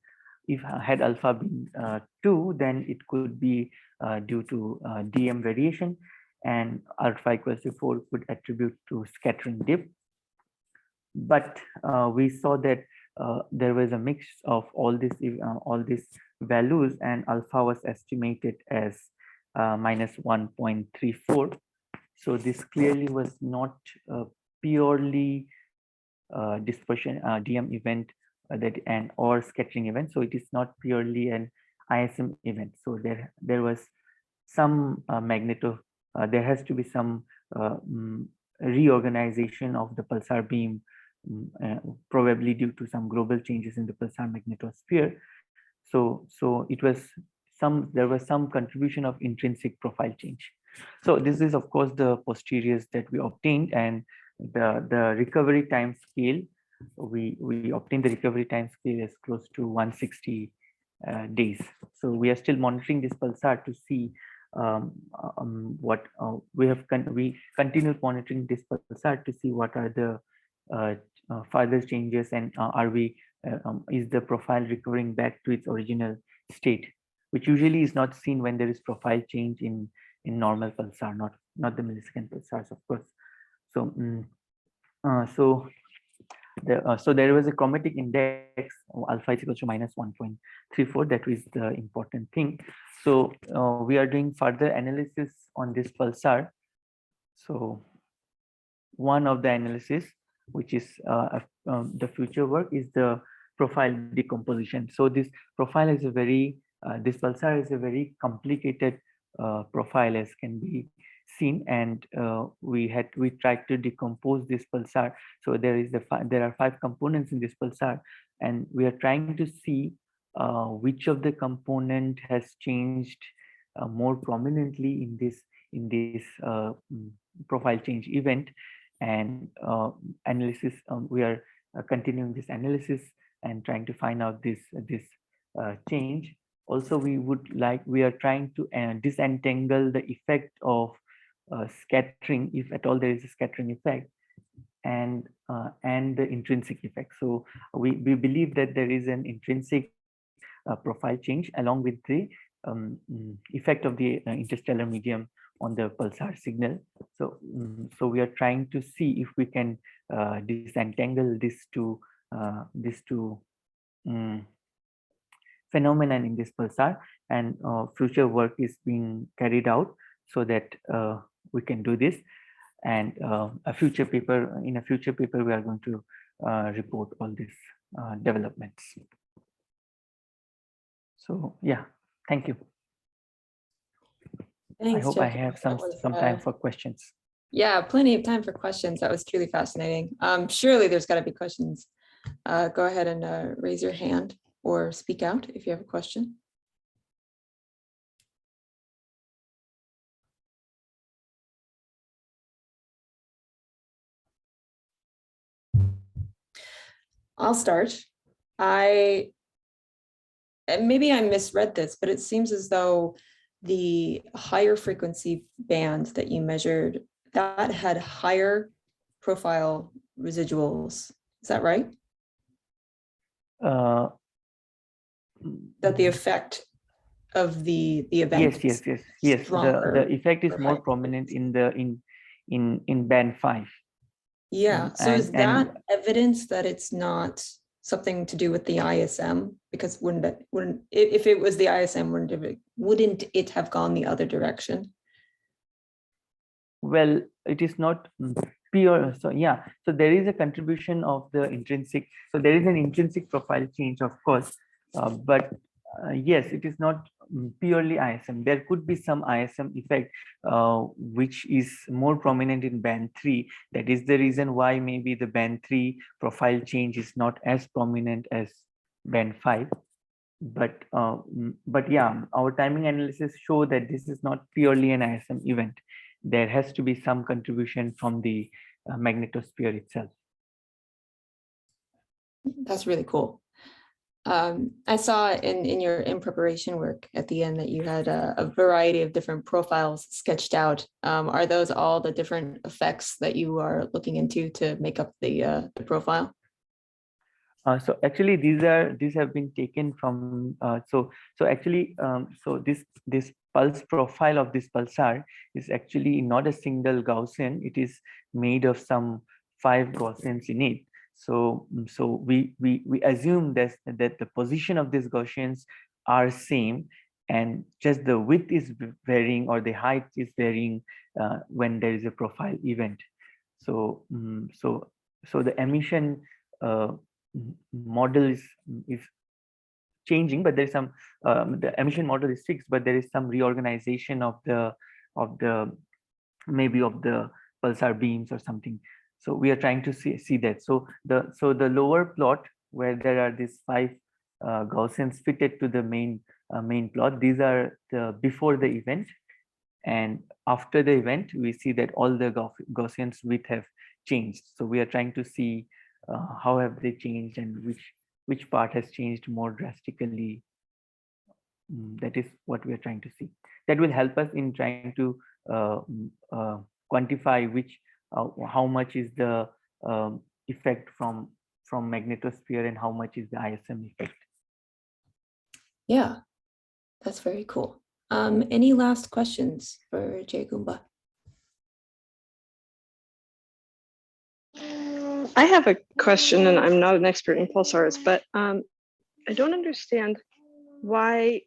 If had alpha been 2, then it could be due to DM variation, and alpha equals to 4 could attribute to scattering dip. But we saw that there was a mix of all these values, and alpha was estimated as minus 1.34. So this clearly was not purely dispersion DM event or scattering event. So it is not purely an ISM event. So there was some there has to be some reorganization of the pulsar beam, probably due to some global changes in the pulsar magnetosphere. So it was there was some contribution of intrinsic profile change. So this is of course the posteriors that we obtained, and the recovery time scale, we obtained the recovery time scale as close to 160 days. So we are still monitoring this pulsar to see what we continued monitoring this pulsar to see what are the further changes, and is the profile recovering back to its original state, which usually is not seen when there is profile change in normal pulsar, not the millisecond pulsars, of course. So so there was a chromatic index alpha is equal to minus 1.34. That is the important thing. So we are doing further analysis on this pulsar. So one of the analysis, which is the future work, is the profile decomposition. So this profile is a very this pulsar is a very complicated profile, as can be seen, and we tried to decompose this pulsar. So there are 5 components in this pulsar, and we are trying to see which of the component has changed more prominently in this profile change event. And analysis, we are continuing this analysis and trying to find out this change. Also, we are trying to disentangle the effect of scattering, if at all there is a scattering effect, and the intrinsic effect. So we believe that there is an intrinsic profile change along with the effect of the interstellar medium on the pulsar signal. So so we are trying to see if we can disentangle these two phenomenon in this pulsar, and future work is being carried out so that we can do this. And in a future paper we are going to report all these developments. So yeah, thank you. Thanks, I hope Jeff. I have some time for questions. Yeah, plenty of time for questions. That was truly fascinating. Surely there's got to be questions. Go ahead and raise your hand or speak out if you have a question. I'll start. And maybe I misread this, but it seems as though the higher frequency band that you measured, that had higher profile residuals. Is that right? That the effect of the event. Yes. The effect is more prominent in band 5. Yeah. So is that evidence that it's not something to do with the ISM? Because if it was the ISM, wouldn't it have gone the other direction? Well, it is not pure. So yeah, so there is a contribution of the intrinsic. So there is an intrinsic profile change, of course, but yes, it is not purely ISM. There could be some ISM effect, which is more prominent in band 3. That is the reason why maybe the band 3 profile change is not as prominent as band 5. But yeah, our timing analysis show that this is not purely an ISM event. There has to be some contribution from the magnetosphere itself. That's really cool. I saw in your in preparation work at the end that you had a variety of different profiles sketched out. Are those all the different effects that you are looking into to make up the profile? So actually, these have been taken from. So this pulse profile of this pulsar is actually not a single Gaussian. It is made of some 5 Gaussians in it. So we assume that the position of these Gaussians are same, and just the width is varying or the height is varying when there is a profile event. So so the emission model is changing, but there is some the emission model is fixed, but there is some reorganization of the maybe of the pulsar beams or something. So we are trying to see that. So the lower plot where there are these 5 Gaussians fitted to the main plot, these are the before the event, and after the event we see that all the Gaussians width have changed. So we are trying to see how have they changed and which part has changed more drastically. That is what we are trying to see. That will help us in trying to quantify which how much is the effect from magnetosphere and how much is the ISM effect. Yeah, that's very cool. Any last questions for Jaikhomba? I have a question, and I'm not an expert in pulsars, but I don't understand why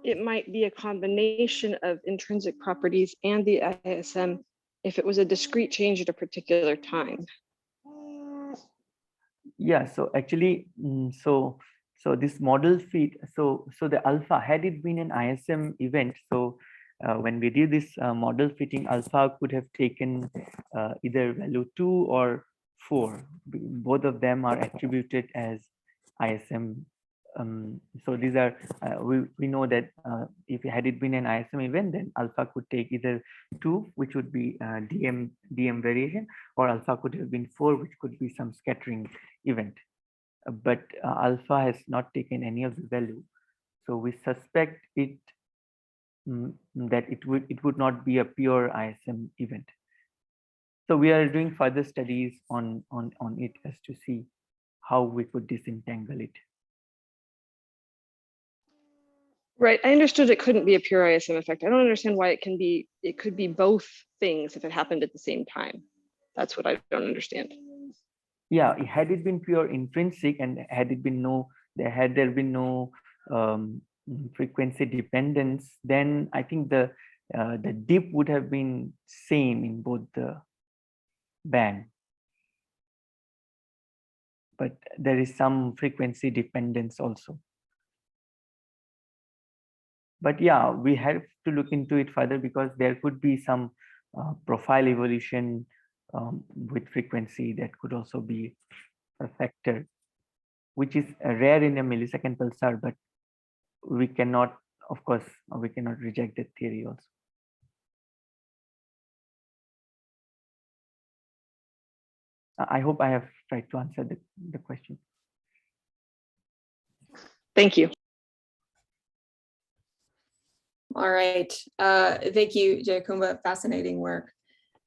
it might be a combination of intrinsic properties and the ISM if it was a discrete change at a particular time. Yeah, so actually, so this model fit, so the alpha, had it been an ISM event, so when we did this model fitting, alpha could have taken either value 2 or 4. Both of them are attributed as ISM. So these are, we know that if had it been an ISM event, then alpha could take either 2, which would be DM variation, or alpha could have been 4, which could be some scattering event. But alpha has not taken any of the value. So we suspect it that it would not be a pure ISM event. So we are doing further studies on it as to see how we could disentangle it. Right, I understood it couldn't be a pure ISM effect. I don't understand why it could be both things if it happened at the same time. That's what I don't understand. Yeah, had it been pure intrinsic and had there been no frequency dependence, then I think the dip would have been same in both the band. But there is some frequency dependence also. But yeah, we have to look into it further because there could be some profile evolution with frequency that could also be a factor, which is rare in a millisecond pulsar, but we cannot, of course, we cannot reject that theory also. I hope I have tried to answer the question. Thank you. All right. Thank you, Jaikhomba. Fascinating work.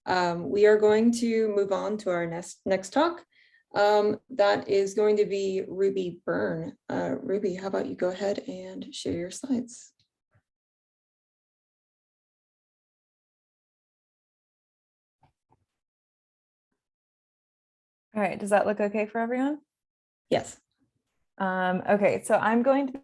We are going to move on to our next talk. That is going to be Ruby Byrne. Ruby, how about you go ahead and share your slides? All right, does that look okay for everyone? Yes. Okay, so I'm going to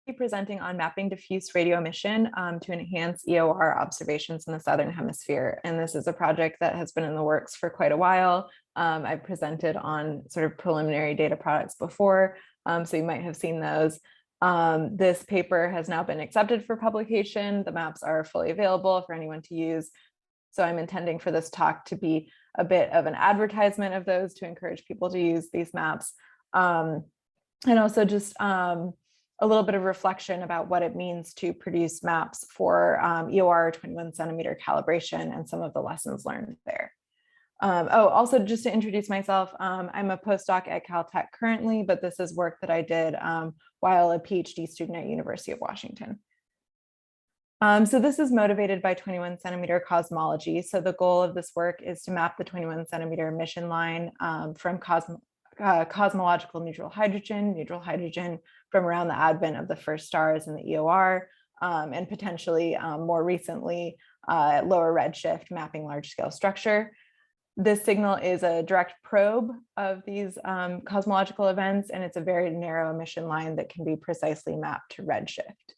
be presenting on mapping diffuse radio emission to enhance EOR observations in the Southern Hemisphere. And this is a project that has been in the works for quite a while. I've presented on sort of preliminary data products before, so you might have seen those. This paper has now been accepted for publication. The maps are fully available for anyone to use. So I'm intending for this talk to be a bit of an advertisement of those to encourage people to use these maps. And also just a little bit of reflection about what it means to produce maps for EOR 21 centimeter calibration and some of the lessons learned there. Also just to introduce myself, I'm a postdoc at Caltech currently, but this is work that I did while a PhD student at University of Washington. So this is motivated by 21 centimeter cosmology. So the goal of this work is to map the 21 centimeter emission line from cosmological neutral hydrogen from around the advent of the first stars in the EOR, and potentially more recently, lower redshift mapping large scale structure. This signal is a direct probe of these cosmological events, and it's a very narrow emission line that can be precisely mapped to redshift.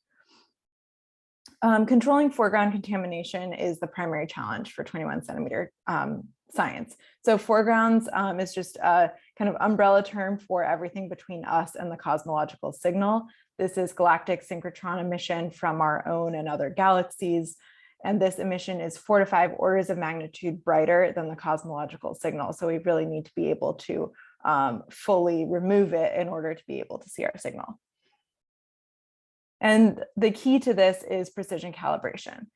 Controlling foreground contamination is the primary challenge for 21 centimeter science. So foregrounds is just a kind of umbrella term for everything between us and the cosmological signal. This is galactic synchrotron emission from our own and other galaxies. And this emission is 4 to 5 orders of magnitude brighter than the cosmological signal. So we really need to be able to fully remove it in order to be able to see our signal. And the key to this is precision calibration.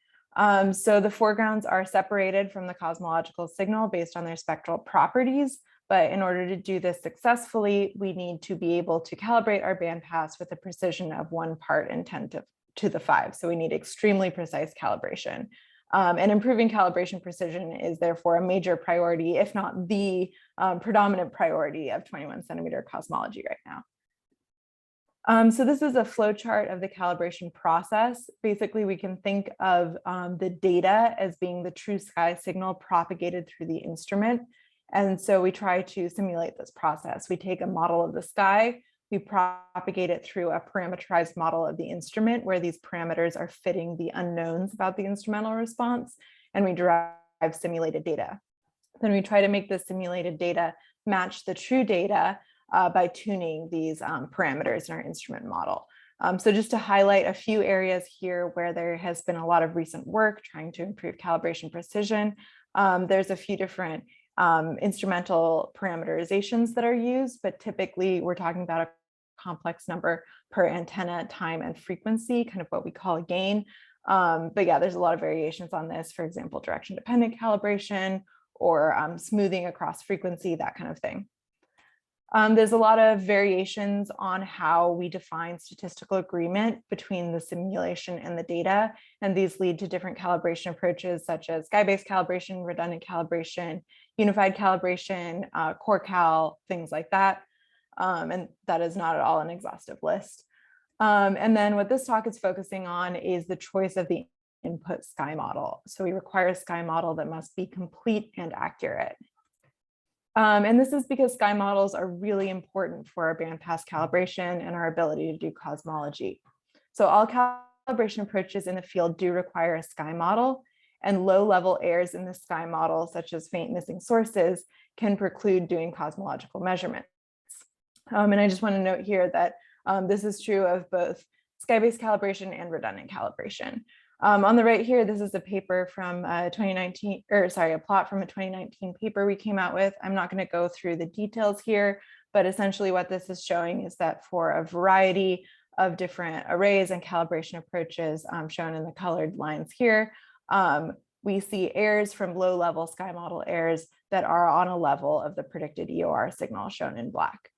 So the foregrounds are separated from the cosmological signal based on their spectral properties. But in order to do this successfully, we need to be able to calibrate our bandpass with a precision of 1 part in 10 to the 5. So we need extremely precise calibration. And improving calibration precision is therefore a major priority, if not the predominant priority of 21 centimeter cosmology right now. So this is a flow chart of the calibration process. Basically, we can think of the data as being the true sky signal propagated through the instrument. And so we try to simulate this process. We take a model of the sky, we propagate it through a parameterized model of the instrument where these parameters are fitting the unknowns about the instrumental response, and we derive simulated data. Then we try to make the simulated data match the true data by tuning these parameters in our instrument model. So just to highlight a few areas here where there has been a lot of recent work trying to improve calibration precision, there's a few different instrumental parameterizations that are used, but typically we're talking about a complex number per antenna, time, and frequency, kind of what we call a gain. But yeah, there's a lot of variations on this, for example, direction-dependent calibration or smoothing across frequency, that kind of thing. There's a lot of variations on how we define statistical agreement between the simulation and the data, and these lead to different calibration approaches such as sky-based calibration, redundant calibration, unified calibration, core cal, things like that. And that is not at all an exhaustive list. And then what this talk is focusing on is the choice of the input sky model. So we require a sky model that must be complete and accurate. And this is because sky models are really important for our bandpass calibration and our ability to do cosmology. So all calibration approaches in the field do require a sky model, and low-level errors in the sky model, such as faint missing sources, can preclude doing cosmological measurements. And I just want to note here that this is true of both sky-based calibration and redundant calibration. On the right here, this is a paper from 2019, or sorry, a plot from a 2019 paper we came out with. I'm not going to go through the details here, but essentially what this is showing is that for a variety of different arrays and calibration approaches shown in the colored lines here, we see errors from low-level sky model errors that are on a level of the predicted EOR signal shown in black.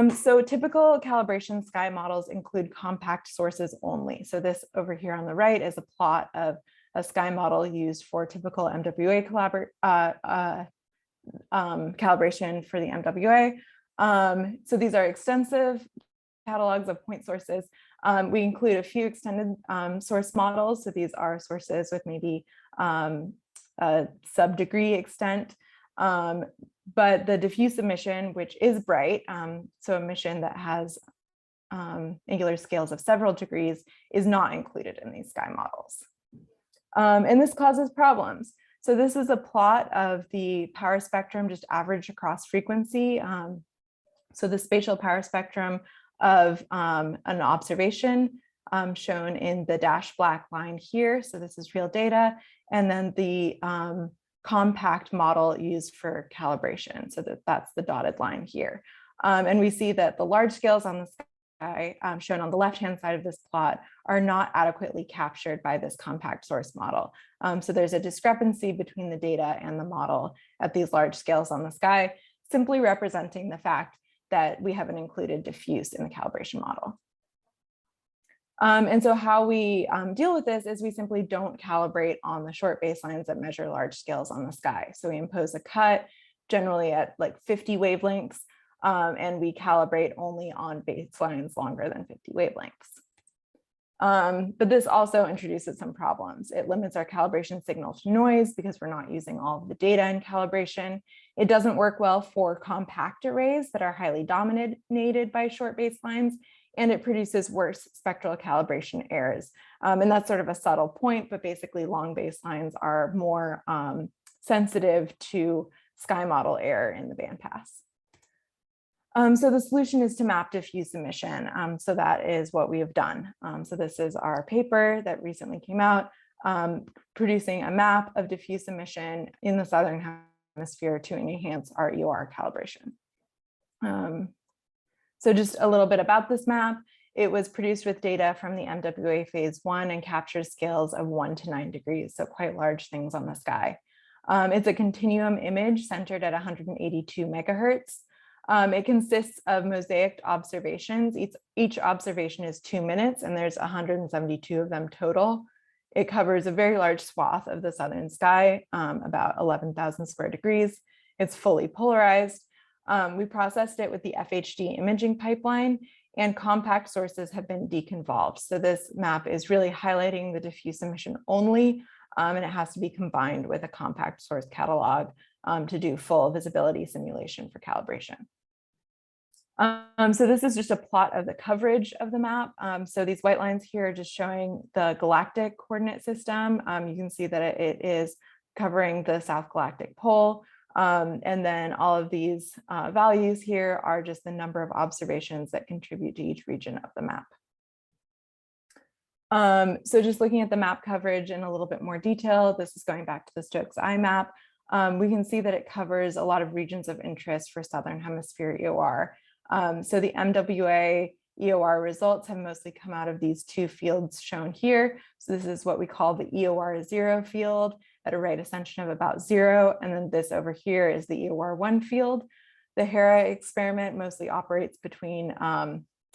So typical calibration sky models include compact sources only. So this over here on the right is a plot of a sky model used for typical MWA calibration for the MWA. So these are extensive catalogs of point sources. We include a few extended source models. So these are sources with maybe a sub-degree extent. But the diffuse emission, which is bright, so emission that has angular scales of several degrees, is not included in these sky models. And this causes problems. So this is a plot of the power spectrum just averaged across frequency. So the spatial power spectrum of an observation shown in the dashed black line here. So this is real data. And then the compact model used for calibration. So that's the dotted line here. And we see that the large scales on the sky shown on the left-hand side of this plot are not adequately captured by this compact source model. So there's a discrepancy between the data and the model at these large scales on the sky, simply representing the fact that we haven't included diffuse in the calibration model. And so how we deal with this is we simply don't calibrate on the short baselines that measure large scales on the sky. So we impose a cut generally at like 50 wavelengths, and we calibrate only on baselines longer than 50 wavelengths. But this also introduces some problems. It limits our calibration signal to noise because we're not using all of the data in calibration. It doesn't work well for compact arrays that are highly dominated by short baselines, and it produces worse spectral calibration errors. And that's sort of a subtle point, but basically long baselines are more sensitive to sky model error in the bandpass. So the solution is to map diffuse emission. So that is what we have done. So this is our paper that recently came out, producing a map of diffuse emission in the Southern Hemisphere to enhance our EOR calibration. So just a little bit about this map. It was produced with data from the MWA phase 1 and captures scales of 1 to 9 degrees, so quite large things on the sky. It's a continuum image centered at 182 megahertz. It consists of mosaic observations. Each observation is 2 minutes, and there's 172 of them total. It covers a very large swath of the southern sky, about 11,000 square degrees. It's fully polarized. We processed it with the FHD imaging pipeline, and compact sources have been deconvolved. So this map is really highlighting the diffuse emission only, and it has to be combined with a compact source catalog to do full visibility simulation for calibration. So this is just a plot of the coverage of the map. So these white lines here are just showing the galactic coordinate system. You can see that it is covering the South Galactic Pole. And then all of these values here are just the number of observations that contribute to each region of the map. So just looking at the map coverage in a little bit more detail, this is going back to the Stokes I map. We can see that it covers a lot of regions of interest for Southern Hemisphere EOR. So the MWA EOR results have mostly come out of these two fields shown here. So this is what we call the EOR 0 field at a rate ascension of about 0. And then this over here is the EOR 1 field. The Hera experiment mostly operates between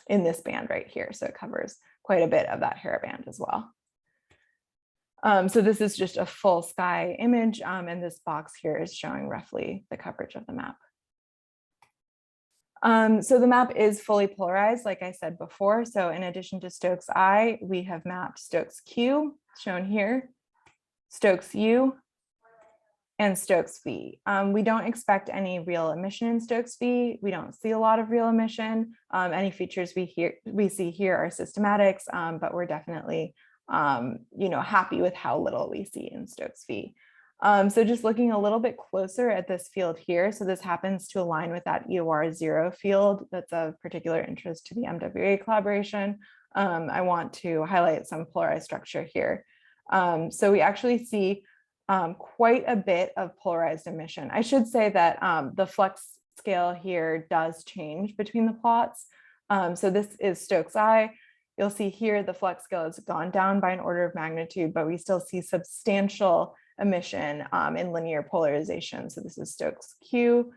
in this band right here. So it covers quite a bit of that Hera band as well. So this is just a full sky image, and this box here is showing roughly the coverage of the map. So the map is fully polarized, like I said before. So in addition to Stokes I, we have mapped Stokes Q, shown here, Stokes U, and Stokes V. We don't expect any real emission in Stokes V. We don't see a lot of real emission. Any features we see here are systematics, but we're definitely happy with how little we see in Stokes V. So just looking a little bit closer at this field here. So this happens to align with that EOR 0 field that's of particular interest to the MWA collaboration. I want to highlight some polarized structure here. So we actually see quite a bit of polarized emission. I should say that the flux scale here does change between the plots. So this is Stokes I. You'll see here the flux scale has gone down by an order of magnitude, but we still see substantial emission in linear polarization. So this is Stokes Q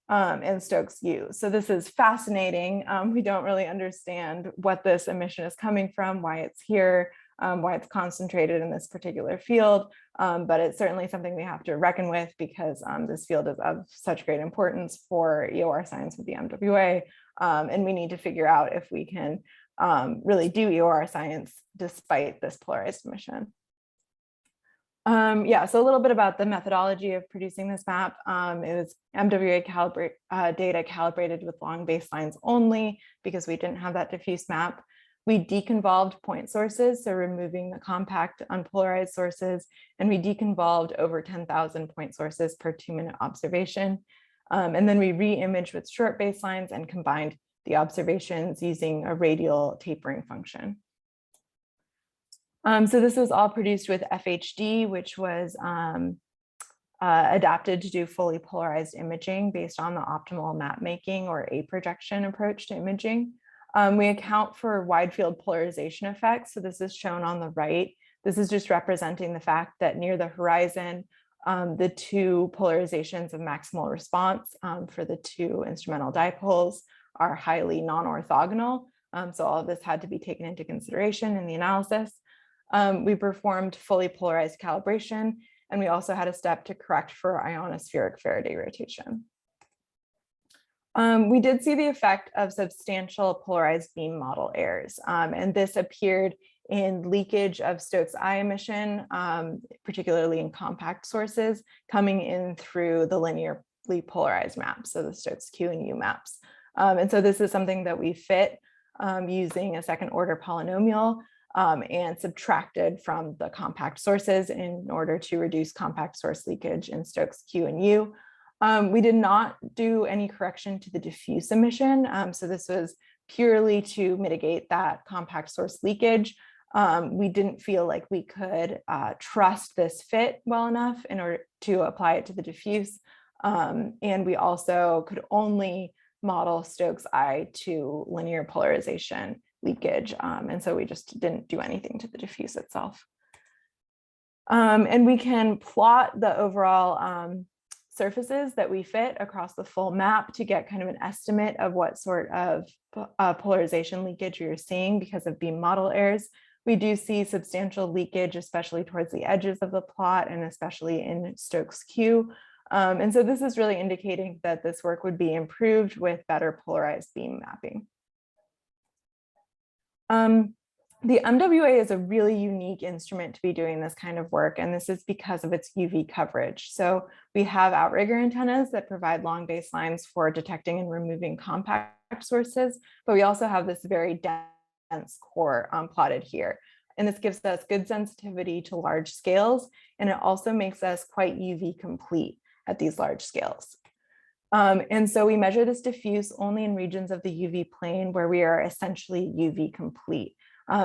and Stokes U. So this is fascinating. We don't really understand what this emission is coming from, why it's here, why it's concentrated in this particular field, but it's certainly something we have to reckon with because this field is of such great importance for EOR science with the MWA, and we need to figure out if we can really do EOR science despite this polarized emission. Yeah, so a little bit about the methodology of producing this map. It was MWA data calibrated with long baselines only because we didn't have that diffuse map. We deconvolved point sources, so removing the compact unpolarized sources, and we deconvolved over 10,000 point sources per 2-minute observation. And then we re-imaged with short baselines and combined the observations using a radial tapering function. So this was all produced with FHD, which was adapted to do fully polarized imaging based on the optimal map making or A projection approach to imaging. We account for wide field polarization effects. So this is shown on the right. This is just representing the fact that near the horizon, the two polarizations of maximal response for the two instrumental dipoles are highly non-orthogonal. So all of this had to be taken into consideration in the analysis. We performed fully polarized calibration, and we also had a step to correct for ionospheric Faraday rotation. We did see the effect of substantial polarized beam model errors, and this appeared in leakage of Stokes I emission, particularly in compact sources, coming in through the linearly polarized maps, so the Stokes Q and U maps. And so this is something that we fit using a second order polynomial and subtracted from the compact sources in order to reduce compact source leakage in Stokes Q and U. We did not do any correction to the diffuse emission. So this was purely to mitigate that compact source leakage. We didn't feel like we could trust this fit well enough in order to apply it to the diffuse. And we also could only model Stokes I to linear polarization leakage. And so we just didn't do anything to the diffuse itself. And we can plot the overall surfaces that we fit across the full map to get kind of an estimate of what sort of polarization leakage you're seeing because of beam model errors. We do see substantial leakage, especially towards the edges of the plot and especially in Stokes Q. And so this is really indicating that this work would be improved with better polarized beam mapping. The MWA is a really unique instrument to be doing this kind of work, and this is because of its UV coverage. So we have outrigger antennas that provide long baselines for detecting and removing compact sources, but we also have this very dense core plotted here. And this gives us good sensitivity to large scales, and it also makes us quite UV complete. at these large scales. And so we measure this diffuse only in regions of the UV plane where we are essentially UV complete.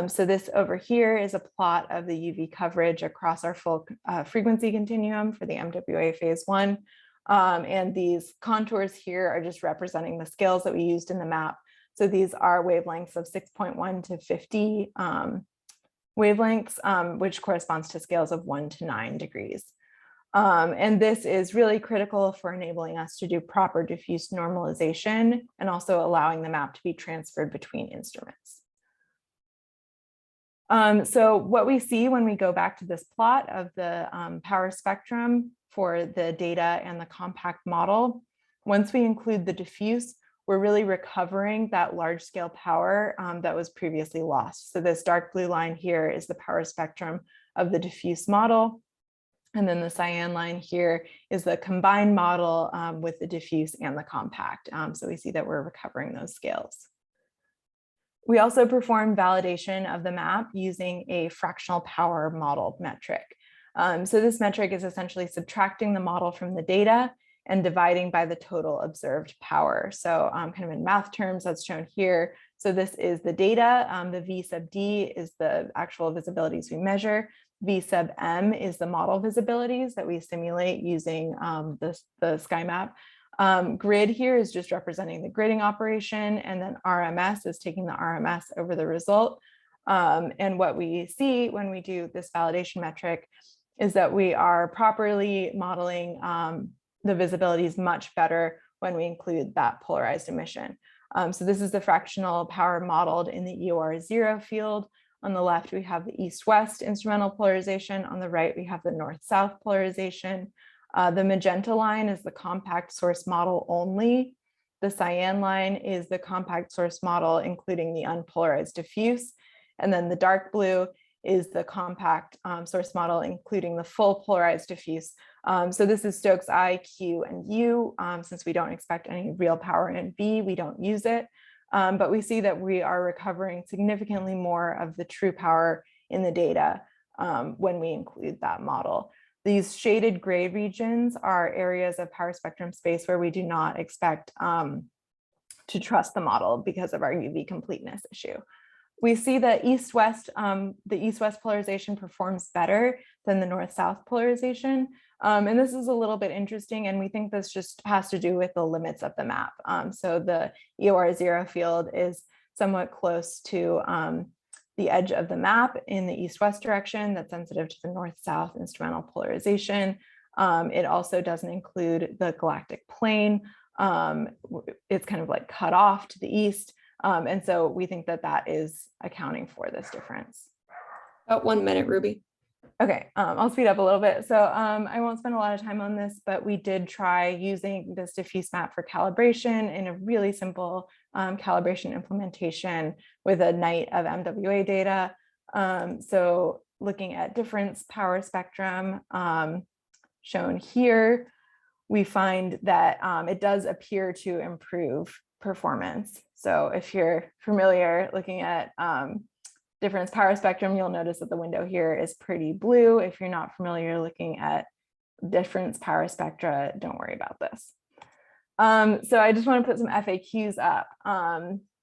So this over here is a plot of the UV coverage across our full frequency continuum for the MWA phase 1. And these contours here are just representing the scales that we used in the map. So these are wavelengths of 6.1 to 50 wavelengths, which corresponds to scales of 1 to 9 degrees. And this is really critical for enabling us to do proper diffuse normalization and also allowing the map to be transferred between instruments. So what we see when we go back to this plot of the power spectrum for the data and the compact model, once we include the diffuse, we're really recovering that large scale power that was previously lost. So this dark blue line here is the power spectrum of the diffuse model. And then the cyan line here is the combined model with the diffuse and the compact. So we see that we're recovering those scales. We also perform validation of the map using a fractional power model metric. So this metric is essentially subtracting the model from the data and dividing by the total observed power. So kind of in math terms, that's shown here. So this is the data. The V sub D is the actual visibilities we measure. V sub M is the model visibilities that we simulate using the sky map. Grid here is just representing the gridding operation, and then RMS is taking the RMS over the result. And what we see when we do this validation metric is that we are properly modeling the visibilities much better when we include that polarized emission. So this is the fractional power modeled in the EOR0 field. On the left, we have the east-west instrumental polarization. On the right, we have the north-south polarization. The magenta line is the compact source model only. The cyan line is the compact source model, including the unpolarized diffuse. And then the dark blue is the compact source model, including the full polarized diffuse. So this is Stokes I, Q, and U. Since we don't expect any real power in V, we don't use it. But we see that we are recovering significantly more of the true power in the data when we include that model. These shaded gray regions are areas of power spectrum space where we do not expect to trust the model because of our UV completeness issue. We see that the east-west polarization performs better than the north-south polarization. And this is a little bit interesting, and we think this just has to do with the limits of the map. So the EOR0 field is somewhat close to the edge of the map in the east-west direction that's sensitive to the north-south instrumental polarization. It also doesn't include the galactic plane. It's kind of like cut off to the east. And so we think that that is accounting for this difference. About 1 minute, Ruby. Okay, I'll speed up a little bit. So I won't spend a lot of time on this, but we did try using this diffuse map for calibration in a really simple calibration implementation with a night of MWA data. So looking at difference power spectrum shown here, we find that it does appear to improve performance. So if you're familiar looking at difference power spectrum, you'll notice that the window here is pretty blue. If you're not familiar looking at difference power spectra, don't worry about this. So I just want to put some FAQs up.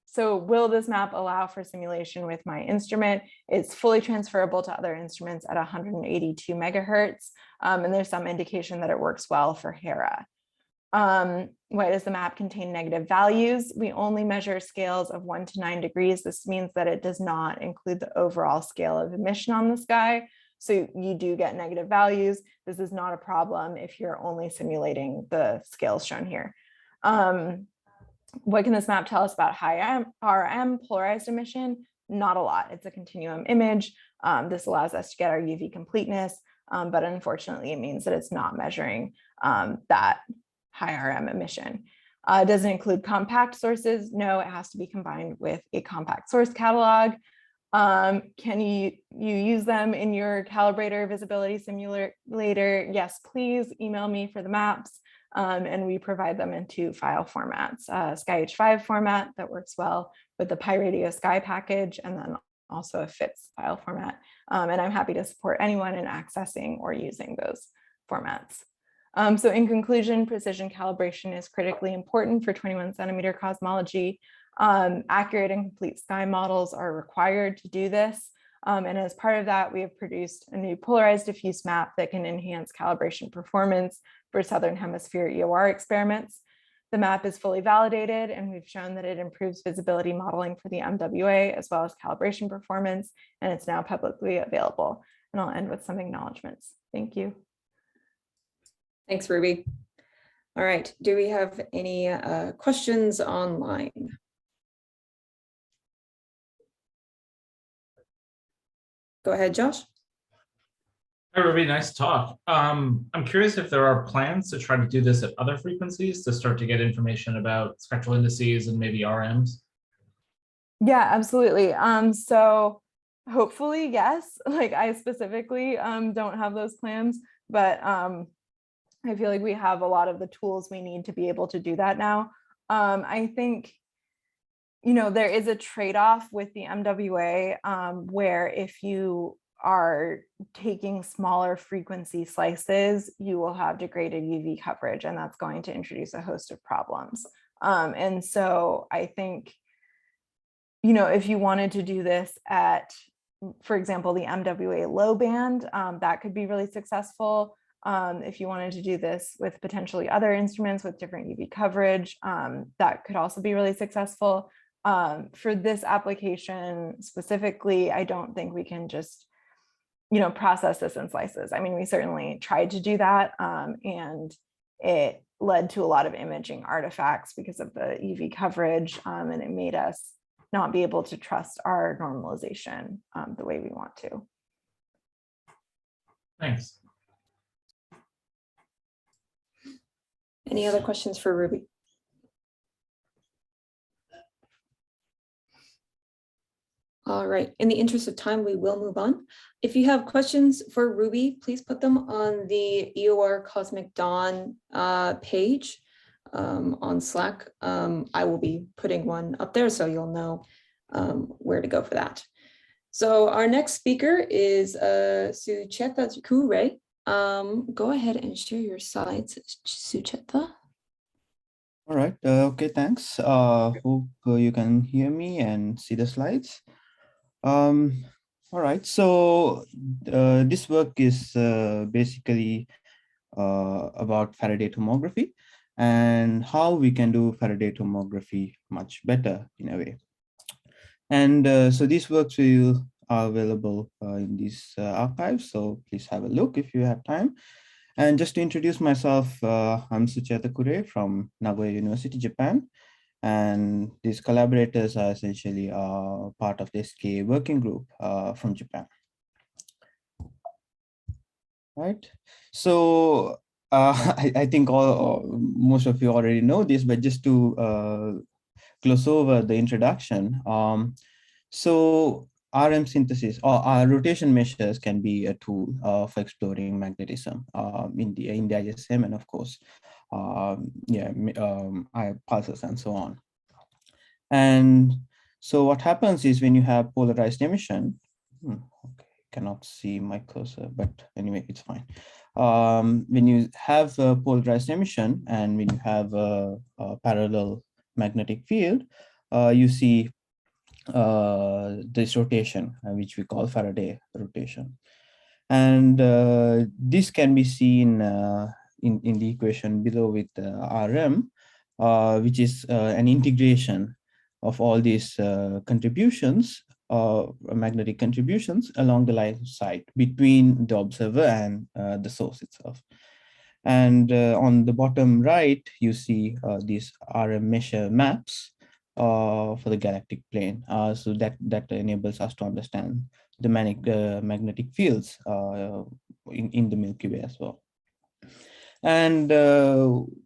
So will this map allow for simulation with my instrument? It's fully transferable to other instruments at 182 megahertz. And there's some indication that it works well for Hera. Why does the map contain negative values? We only measure scales of 1 to 9 degrees. This means that it does not include the overall scale of emission on the sky. So you do get negative values. This is not a problem if you're only simulating the scales shown here. What can this map tell us about high RM polarized emission? Not a lot. It's a continuum image. This allows us to get our UV completeness, but unfortunately it means that it's not measuring that high RM emission. Does it include compact sources? No, it has to be combined with a compact source catalog. Can you use them in your calibrator visibility simulator? Yes, please email me for the maps. And we provide them in 2 file formats, SkyH5 format that works well with the PyRadio Sky package, and then also a FITS file format. And I'm happy to support anyone in accessing or using those formats. So in conclusion, precision calibration is critically important for 21 centimeter cosmology. Accurate and complete sky models are required to do this. And as part of that, we have produced a new polarized diffuse map that can enhance calibration performance for Southern Hemisphere EOR experiments. The map is fully validated, and we've shown that it improves visibility modeling for the MWA as well as calibration performance, and it's now publicly available. And I'll end with some acknowledgements. Thank you. Thanks, Ruby. All right, do we have any questions online? Go ahead, Josh. Hi, Ruby, nice to talk. I'm curious if there are plans to try to do this at other frequencies to start to get information about spectral indices and maybe RMs. Yeah, absolutely. So hopefully, yes. Like I specifically don't have those plans, but I feel like we have a lot of the tools we need to be able to do that now. I think, you know, there is a trade-off with the MWA where if you are taking smaller frequency slices, you will have degraded UV coverage, and that's going to introduce a host of problems. And so I think, you know, if you wanted to do this at, for example, the MWA low band, that could be really successful. If you wanted to do this with potentially other instruments with different UV coverage, that could also be really successful. For this application specifically, I don't think we can just, you know, process this in slices. I mean, we certainly tried to do that, and it led to a lot of imaging artifacts because of the UV coverage, and it made us not be able to trust our normalization the way we want to. Thanks. Any other questions for Ruby? All right, in the interest of time, we will move on. If you have questions for Ruby, please put them on the EOR Cosmic Dawn page on Slack. I will be putting one up there so you'll know where to go for that. So our next speaker is Suchetha Cooray. Go ahead and share your slides, Suchetha. All right, okay, thanks. Hope you can hear me and see the slides. All right, so this work is basically about Faraday tomography and how we can do Faraday tomography much better in a way. And so these works are available in these archives, so please have a look if you have time. And just to introduce myself, I'm Suchetha Cooray from Nagoya University, Japan. And these collaborators are essentially part of the SK working group from Japan. Right. So I think most of you already know this, but just to gloss over the introduction. So RM synthesis or rotation measures can be a tool for exploring magnetism in the ISM, and of course, pulsars and so on. And so what happens is when you have polarized emission, okay, cannot see my cursor, but anyway, it's fine. When you have polarized emission and when you have a parallel magnetic field, you see this rotation, which we call Faraday rotation. And this can be seen in the equation below with RM, which is an integration of all these contributions, magnetic contributions along the line of sight between the observer and the source itself. And on the bottom right, you see these RM measure maps for the galactic plane. So that enables us to understand the magnetic fields in the Milky Way as well. And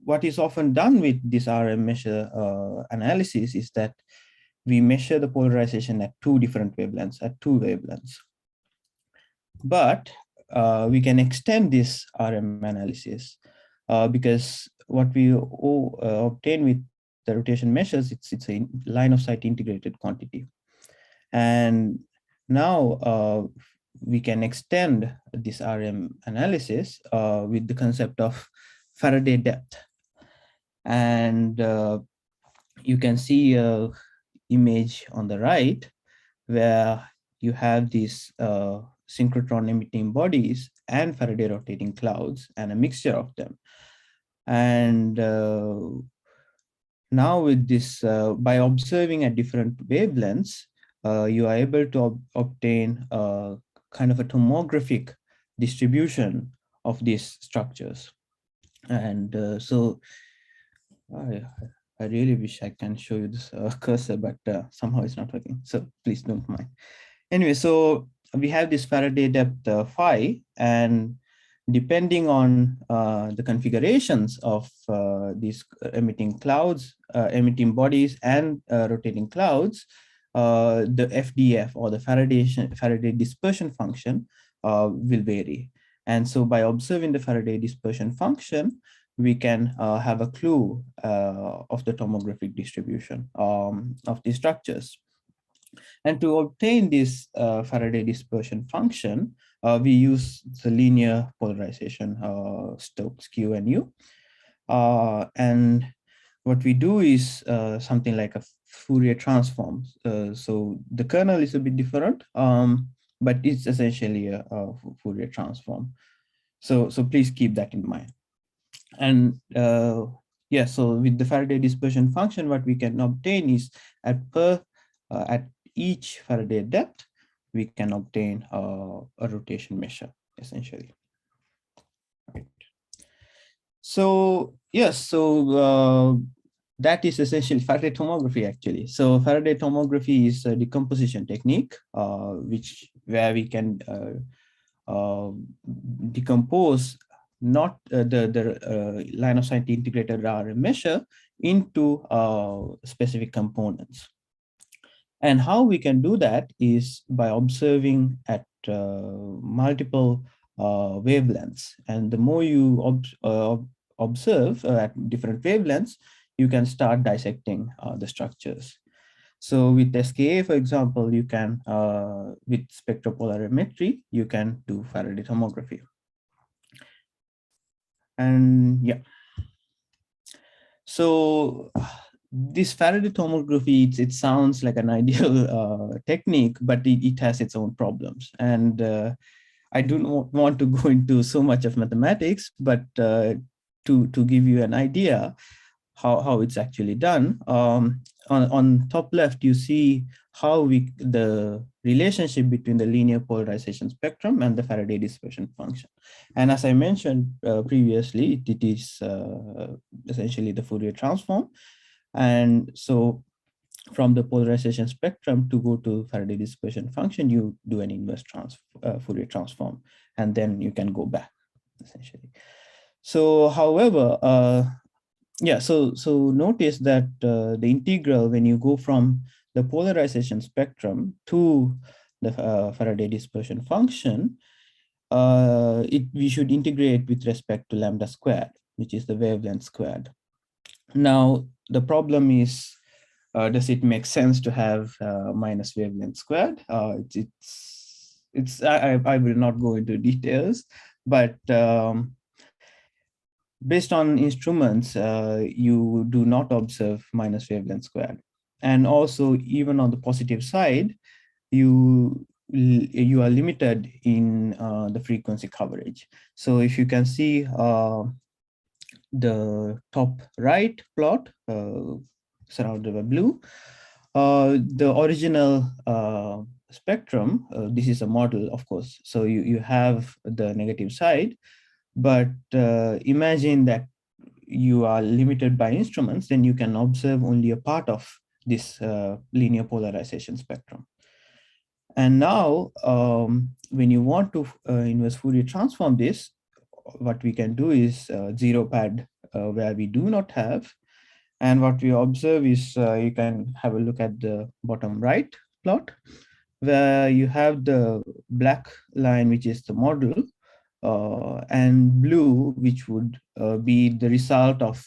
what is often done with this RM measure analysis is that we measure the polarization at two different wavelengths, at two wavelengths. But we can extend this RM analysis because what we obtain with the rotation measures, it's a line of sight integrated quantity. And now we can extend this RM analysis with the concept of Faraday depth. And you can see a image on the right where you have these synchrotron emitting bodies and Faraday rotating clouds and a mixture of them. And now with this, by observing at different wavelengths, you are able to obtain kind of a tomographic distribution of these structures. And so I really wish I can show you this cursor, but somehow it's not working. So please don't mind. Anyway, so we have this Faraday depth phi, and depending on the configurations of these emitting clouds, emitting bodies and rotating clouds, the FDF or the Faraday dispersion function will vary. And so by observing the Faraday dispersion function, we can have a clue of the tomographic distribution of these structures. And to obtain this Faraday dispersion function, we use the linear polarization Stokes Q and U. And what we do is something like a Fourier transform. So the kernel is a bit different, but it's essentially a Fourier transform. So please keep that in mind. And yeah, so with the Faraday dispersion function, what we can obtain is at each Faraday depth, we can obtain a rotation measure, essentially. Right. So yes, so that is essentially Faraday tomography, actually. So Faraday tomography is a decomposition technique, where we can decompose not the line of sight integrated RM measure into specific components. And how we can do that is by observing at multiple wavelengths. And the more you observe at different wavelengths, you can start dissecting the structures. So with SKA, for example, you can, with spectropolarimetry, you can do Faraday tomography. And yeah, so this Faraday tomography, it sounds like an ideal technique, but it has its own problems. And I do not want to go into so much of mathematics, but to give you an idea how it's actually done, on top left, you see how the relationship between the linear polarization spectrum and the Faraday dispersion function. And as I mentioned previously, it is essentially the Fourier transform. And so from the polarization spectrum to go to Faraday dispersion function, you do an inverse Fourier transform, and then you can go back, essentially. So however, yeah, so notice that the integral, when you go from the polarization spectrum to the Faraday dispersion function, we should integrate with respect to lambda squared, which is the wavelength squared. Now, the problem is, does it make sense to have minus wavelength squared? I will not go into details, but based on instruments, you do not observe minus wavelength squared. And also, even on the positive side, you are limited in the frequency coverage. So if you can see the top right plot surrounded by blue, the original spectrum, this is a model, of course. So you have the negative side, but imagine that you are limited by instruments, then you can observe only a part of this linear polarization spectrum. And now, when you want to inverse Fourier transform this, what we can do is zero pad where we do not have. And what we observe is, you can have a look at the bottom right plot, where you have the black line, which is the model, and blue, which would be the result of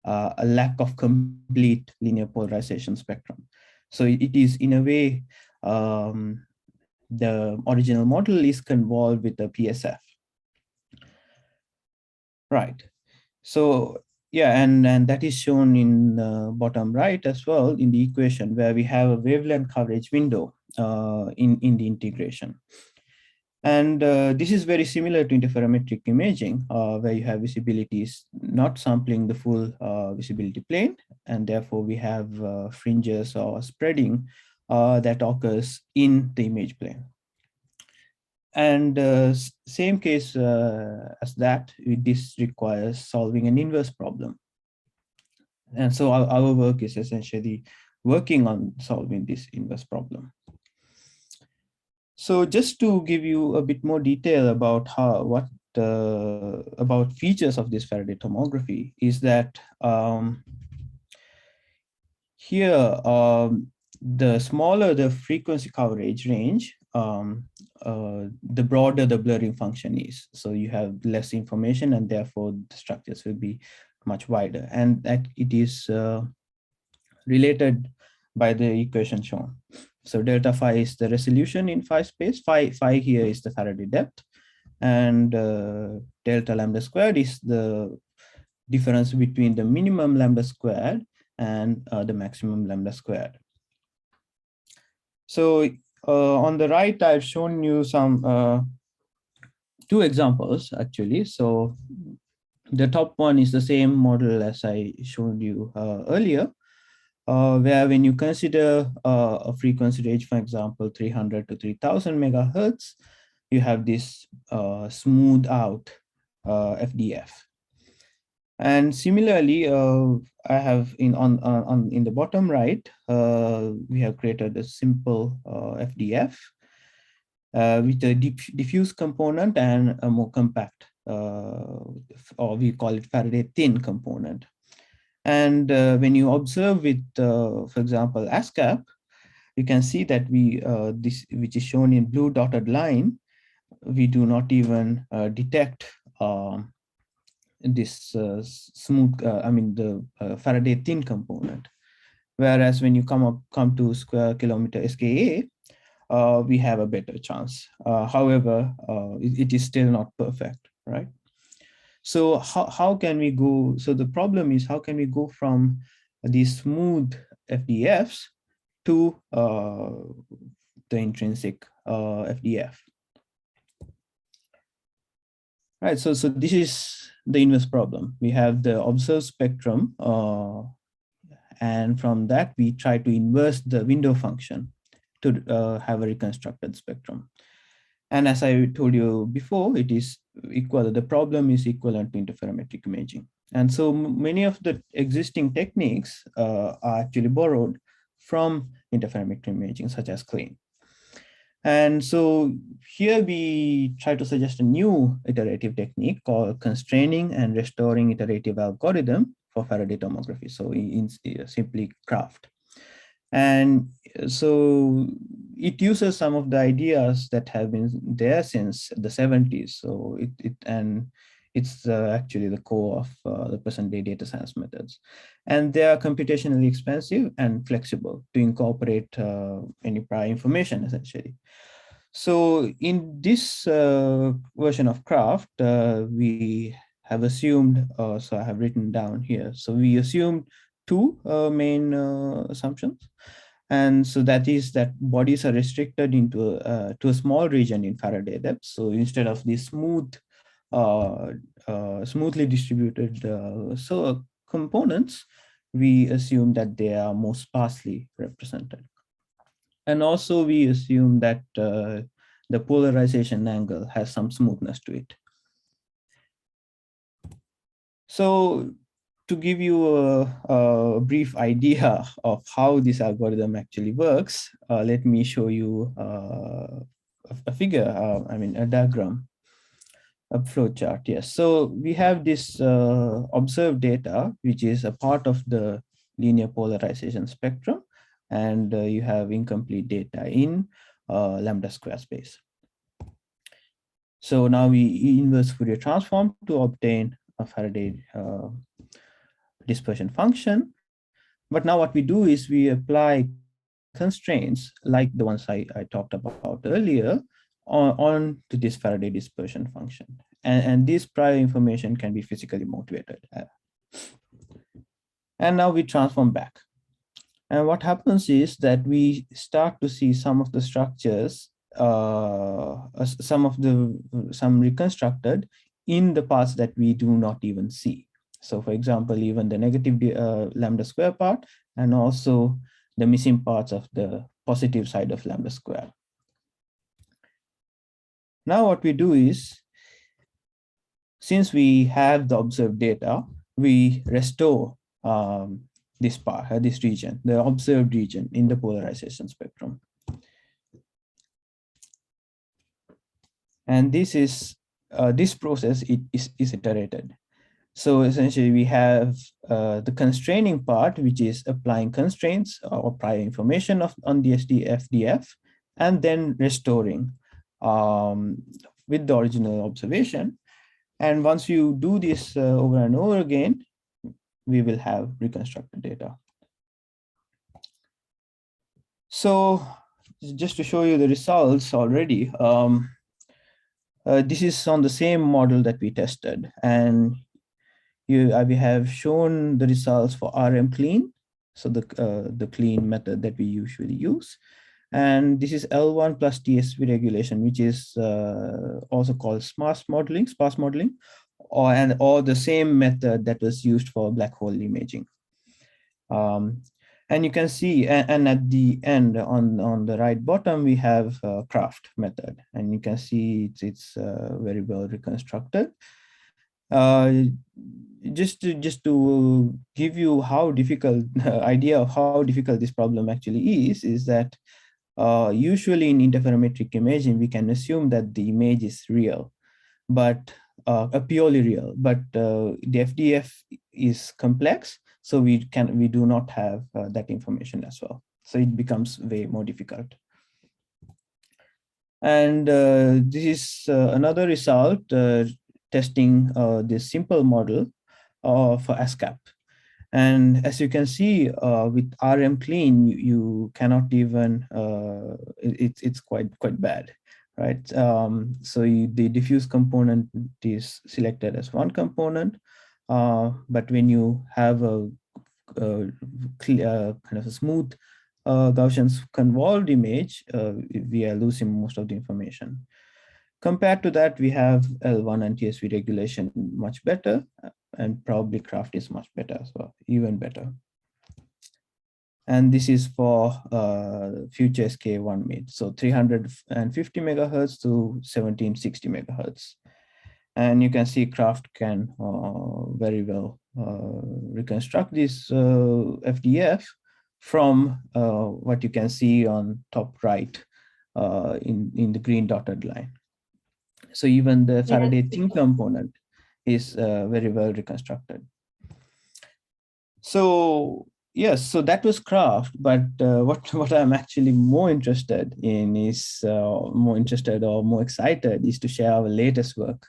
a lack of complete linear polarization spectrum. So it is, in a way, the original model is convolved with the PSF. Right. So yeah, and that is shown in the bottom right as well in the equation, where we have a wavelength coverage window in the integration. And this is very similar to interferometric imaging, where you have visibilities not sampling the full visibility plane, and therefore we have fringes or spreading that occurs in the image plane. And same case as that, this requires solving an inverse problem. And so our work is essentially working on solving this inverse problem. So just to give you a bit more detail about about features of this Faraday tomography is that here, the smaller the frequency coverage range, the broader the blurring function is. So you have less information and therefore the structures will be much wider. And that it is related by the equation shown. So delta phi is the resolution in phi space. Phi here is the Faraday depth. And delta lambda squared is the difference between the minimum lambda squared and the maximum lambda squared. So on the right, I've shown you some two examples actually. So the top one is the same model as I showed you earlier, where when you consider a frequency range, for example, 300 to 3000 megahertz, you have this smooth out FDF. And similarly, I have in the bottom right, we have created a simple FDF with a diffuse component and a more compact, or we call it Faraday thin component. And when you observe with, for example, ASCAP, you can see that this, which is shown in blue dotted line, we do not even detect this smooth, the Faraday thin component. Whereas when you come to square kilometer SKA, we have a better chance. However, it is still not perfect, right? So how can we go? So the problem is, how can we go from these smooth FDFs to the intrinsic FDF? Right, so this is the inverse problem. We have the observed spectrum, and from that we try to inverse the window function to have a reconstructed spectrum. And as I told you before, it is equal. The problem is equivalent to interferometric imaging. And so many of the existing techniques are actually borrowed from interferometric imaging, such as CLAIM. And so here we try to suggest a new iterative technique called constraining and restoring iterative algorithm for Faraday tomography. So simply CRAFT. And so it uses some of the ideas that have been there since the 70s. So it's actually the core of the present day data science methods. And they are computationally expensive and flexible to incorporate any prior information, essentially. So in this version of CRAFT, we have assumed, so I have written down here. So we assumed two main assumptions. And so that is that bodies are restricted into to a small region in Faraday depth. So instead of these smoothly distributed components, we assume that they are more sparsely represented. And also we assume that the polarization angle has some smoothness to it. So to give you a brief idea of how this algorithm actually works, let me show you a figure, a diagram, a flow chart. Yes, so we have this observed data, which is a part of the linear polarization spectrum, and you have incomplete data in lambda square space. So now we inverse Fourier transform to obtain a Faraday dispersion function. But now what we do is we apply constraints like the ones I talked about earlier on to this Faraday dispersion function. and this prior information can be physically motivated. And now we transform back. And what happens is that we start to see some of the structures, some reconstructed in the parts that we do not even see. So for example, even the negative lambda square part, and also the missing parts of the positive side of lambda square. Now what we do is, since we have the observed data, we restore this part, this region, the observed region in the polarization spectrum. And this is this process is iterated. So essentially we have the constraining part, which is applying constraints or prior information on the FDF, and then restoring with the original observation. And once you do this over and over again, we will have reconstructed data. So just to show you the results already, this is on the same model that we tested, and we have shown the results for RM clean, so the clean method that we usually use. And this is L1 plus TSV regulation, which is also called sparse modeling, or the same method that was used for black hole imaging. And you can see, and at the end on the right bottom, we have Craft method, and you can see it's very well reconstructed. Just to give you how difficult idea of how difficult this problem actually is that usually in interferometric imaging, we can assume that the image is real, but purely real, but the FDF is complex, so we do not have that information as well. So it becomes way more difficult. And this is another result testing this simple model for ASCAP. And as you can see, with RM clean, you cannot even, it's quite bad, right? So the diffuse component is selected as one component, but when you have a clear, kind of a smooth Gaussian convolved image, we are losing most of the information. Compared to that, we have L1 and TSV regulation much better, and probably Craft is much better as well, even better. And this is for future SK1 mid, so 350 megahertz to 1760 megahertz. And you can see Craft can very well reconstruct this FDF from what you can see on top right in the green dotted line. So even the Faraday Thermography component is very well reconstructed. So yes, so that was Craft, but what I'm actually more interested in is more excited is to share our latest work,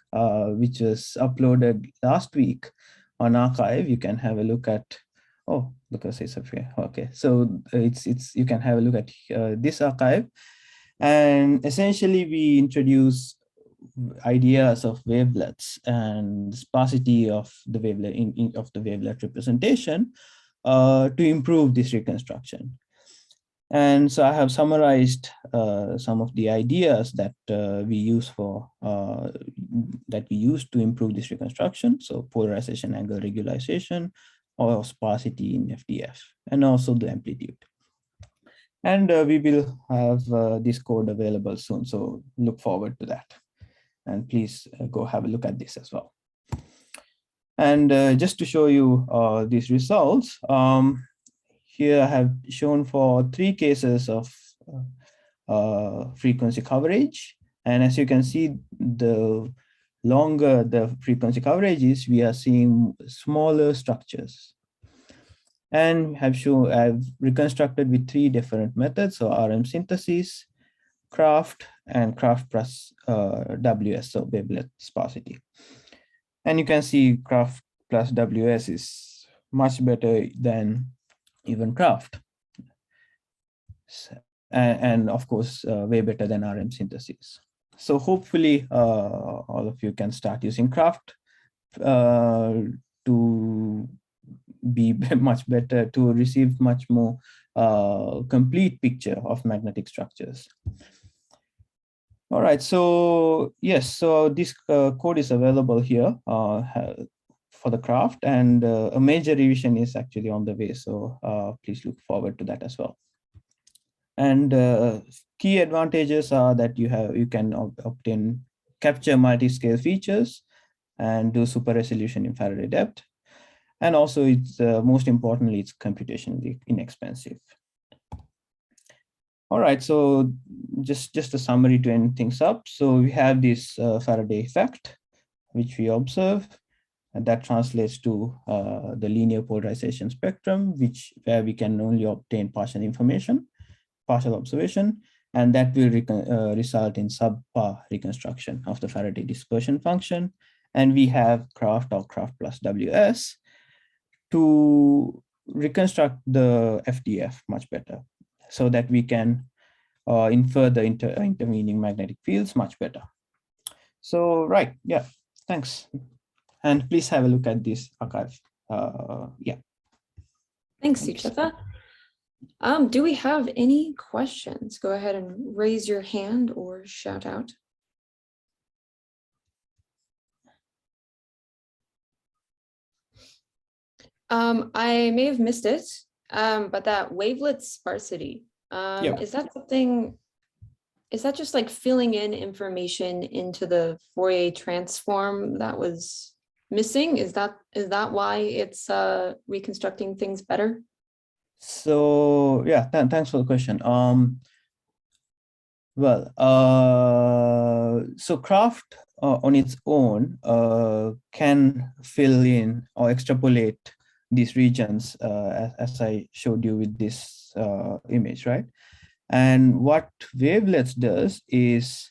which was uploaded last week on arXiv. You can have a look at, oh, because it's up here. Okay, so you can have a look at this arXiv, and essentially we introduce ideas of wavelets and sparsity of the wavelet of the wavelet representation to improve this reconstruction. And so I have summarized some of the ideas that we use to improve this reconstruction. So polarization angle regularization, or sparsity in FDF, and also the amplitude. And we will have this code available soon, so look forward to that. And please go have a look at this as well. And just to show you these results, here I have shown for 3 cases of frequency coverage. And as you can see, the longer the frequency coverage is, we are seeing smaller structures. And I've reconstructed with 3 different methods, so RM synthesis, Craft, and Craft plus WS, so wavelet sparsity. And you can see Craft plus WS is much better than even Craft. And of course, way better than RM synthesis. So hopefully all of you can start using Craft to be much better, to receive much more complete picture of magnetic structures. All right, so yes, so this code is available here for the Craft, and a major revision is actually on the way. So please look forward to that as well. And key advantages are that you can obtain capture multi-scale features and do super resolution in Faraday depth. And also it's most importantly, it's computationally inexpensive. All right, so just a summary to end things up. So we have this Faraday effect, which we observe, and that translates to the linear polarization spectrum, where we can only obtain partial information, partial observation, and that will result in subpar reconstruction of the Faraday dispersion function. And we have Craft or Craft plus WS to reconstruct the FDF much better, so that we can infer the intervening magnetic fields much better. So, right, yeah, thanks. And please have a look at this archive. Yeah. Thanks, Suchetha. Do we have any questions? Go ahead and raise your hand or shout out. I may have missed it, but that wavelet sparsity, is that something, is that just like filling in information into the Fourier transform that was missing? Is that why it's reconstructing things better? So yeah, thanks for the question. So Craft on its own can fill in or extrapolate these regions as I showed you with this image, right? And what wavelets does is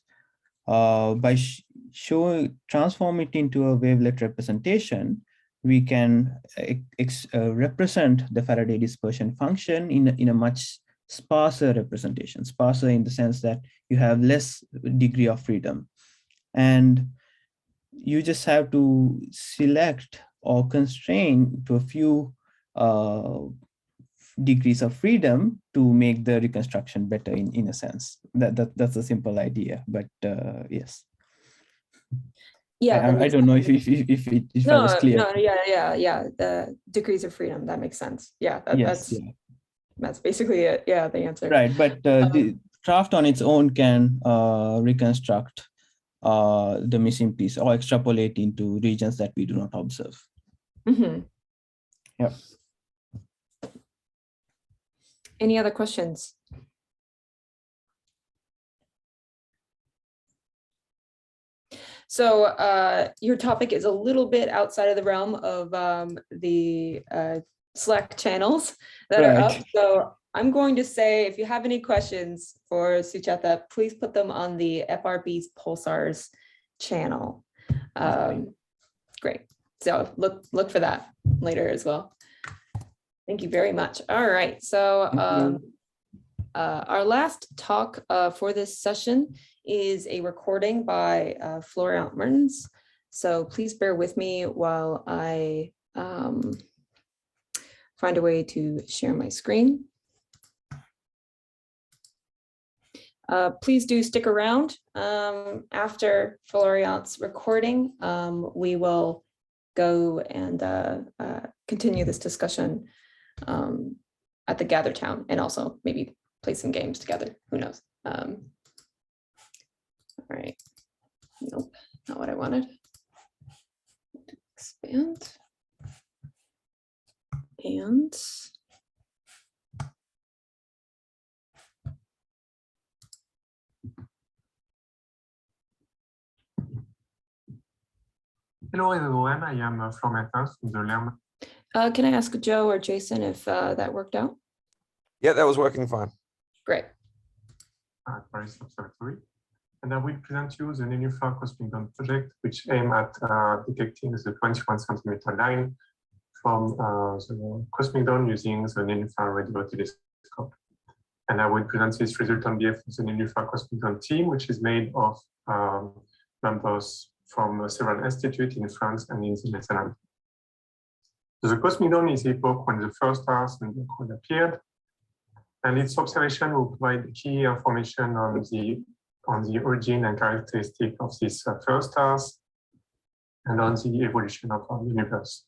by transform it into a wavelet representation, we can represent the Faraday dispersion function in a much sparser representation, sparser in the sense that you have less degree of freedom. And you just have to select or constrain to a few degrees of freedom to make the reconstruction better in a sense. That's a simple idea, but yes. Yeah, I don't know if I was clear. No, yeah. The degrees of freedom, that makes sense. Yeah, that's basically it. Yeah, the answer. Right, but the Craft on its own can reconstruct the missing piece or extrapolate into regions that we do not observe. Mm-hmm. Yeah. Any other questions? So your topic is a little bit outside of the realm of the Slack channels that are up. So I'm going to say, if you have any questions for Suchetha, please put them on the FRBs Pulsars channel. Great. So look for that later as well. Thank you very much. All right. So our last talk for this session is a recording by Florian Mertens. So please bear with me while I find a way to share my screen. Please do stick around. After Florian's recording, we will go and continue this discussion at the Gather Town, and also maybe play some games together. Who knows? All right. Nope, not what I wanted. Expand. And hello everyone, I am Florian Mertens from the LERM. Can I ask Joe or Jason if that worked out? Yeah, that was working fine. Great. Paris Observatory. And I will present you the Nenufar cosmic dawn project, which aim at detecting the 21 centimeter line from the cosmic dawn using the Nenufar radio telescope. And I will present this result on behalf of the Nénuphar Cosmic Dawn team, which is made of members from several institutes in France and in the Netherlands. So the Cosmic Dawn is the epoch when the first stars and the cone appeared, and its observation will provide key information on the origin and characteristic of these first stars and on the evolution of our universe.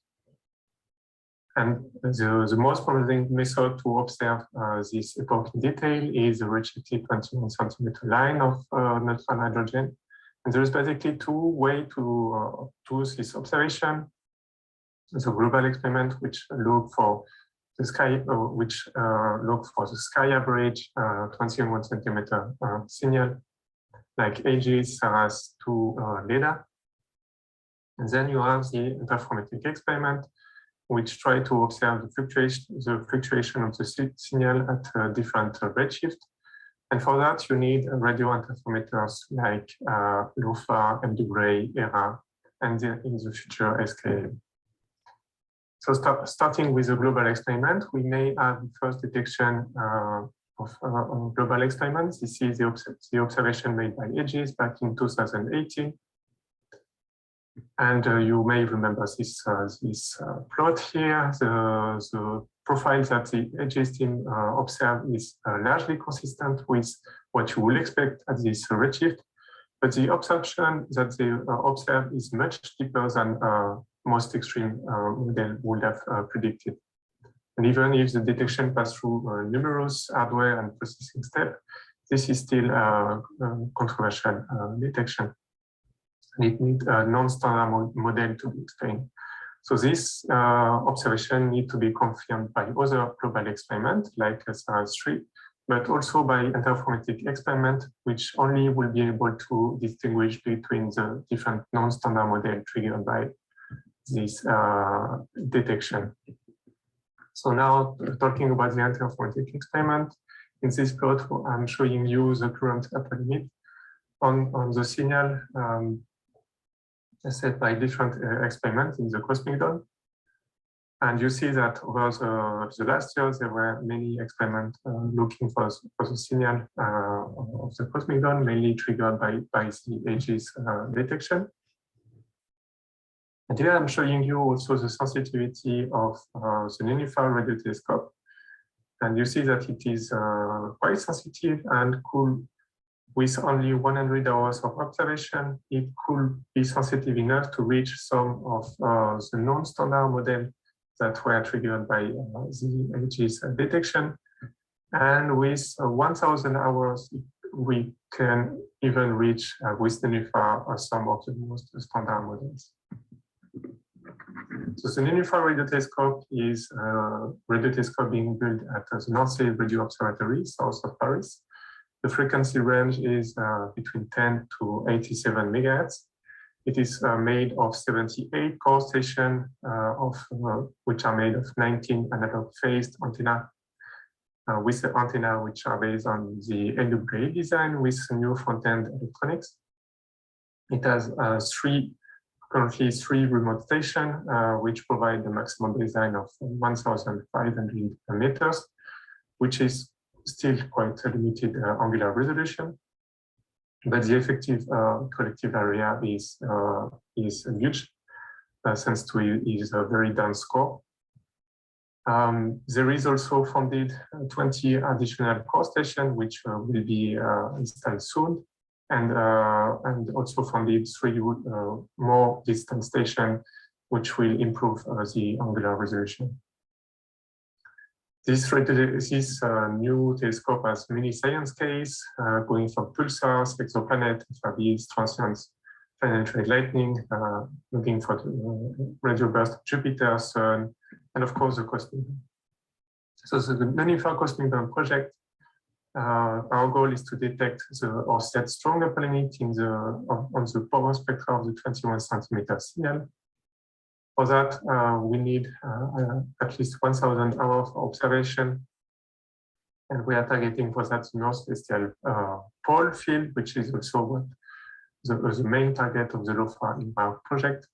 And the most promising method to observe this epoch in detail is the redshift 21 centimeter line of neutron hydrogen. And there is basically two ways to do this observation. The global experiment, which look for the sky, look for the sky average 21 centimeter signal, like ages as to LEDA. And then you have the Anthropomorphic Experiment, which try to observe the fluctuation of the signal at different redshift. And for that, you need radio interferometers like LOFA, MW, ERA, and in the future SKM. So starting with the global experiment, we may have the first detection of global experiments. This is the observation made by Aegis back in 2018. And you may remember this plot here. The profile that the Aegis team observed is largely consistent with what you will expect at this redshift. But the observation that they observed is much deeper than most extreme model would have predicted. And even if the detection passed through numerous hardware and processing steps, this is still a controversial detection. And it needs a non-standard model to be explained. So this observation needs to be confirmed by other global experiments like SRS-3, but also by interferometric experiment, which only will be able to distinguish between the different non-standard models triggered by this detection. So now talking about the interferometric experiment, in this plot, I'm showing you the current upper limit on the signal set by different experiments in the Cosmic Dawn. And you see that over the last years, there were many experiments looking for the signal of the Cosmic Dawn, mainly triggered by the Aegis detection. And here I'm showing you also the sensitivity of the Nénuphar radio telescope. And you see that it is quite sensitive and could, with only 100 hours of observation, it could be sensitive enough to reach some of the non-standard models that were triggered by the Aegis detection. And with 1,000 hours, we can even reach with Nénuphar some of the most standard models. So the Nénuphar radio telescope is a radio telescope being built at the North Sea Radio Observatory, south of Paris. The frequency range is between 10 to 87 megahertz. It is made of 78 core stations, which are made of 19 analog phased antenna, with the antenna which are based on the AWA design with new front-end electronics. It has currently three remote stations, which provide the maximum design of 1,500 meters, which is still quite a limited angular resolution. But the effective collective area is huge, thanks to its very dense core. There is also funded 20 additional core stations, which will be installed soon, and also funded 3 more distant stations, which will improve the angular resolution. This new telescope has many science cases, going from pulsars, exoplanets, FRBs, transients, planetary lightning, looking for the radio burst of Jupiter, Sun, and of course the Cosmic Dawn. So the Nénuphar Cosmic Dawn project, our goal is to detect or set strong upper limit on the power spectra of the 21 centimeter signal. For that, we need at least 1,000 hours of observation. And we are targeting for that the North Celestial Pole field, which is also what the main target of the LOFA in our project.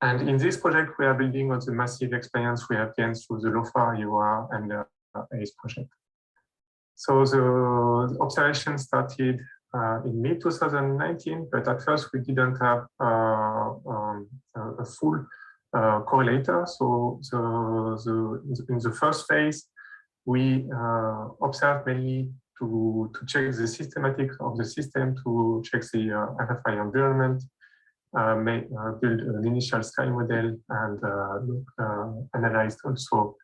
And in this project, we are building on the massive experience we have gained through the LOFA, UR, and ACE project. So the observation started in mid-2019, but at first we didn't have a full correlator. So in the first phase, we observed mainly to check the systematic of the system, to check the RFI environment, build an initial sky model, and analyzed also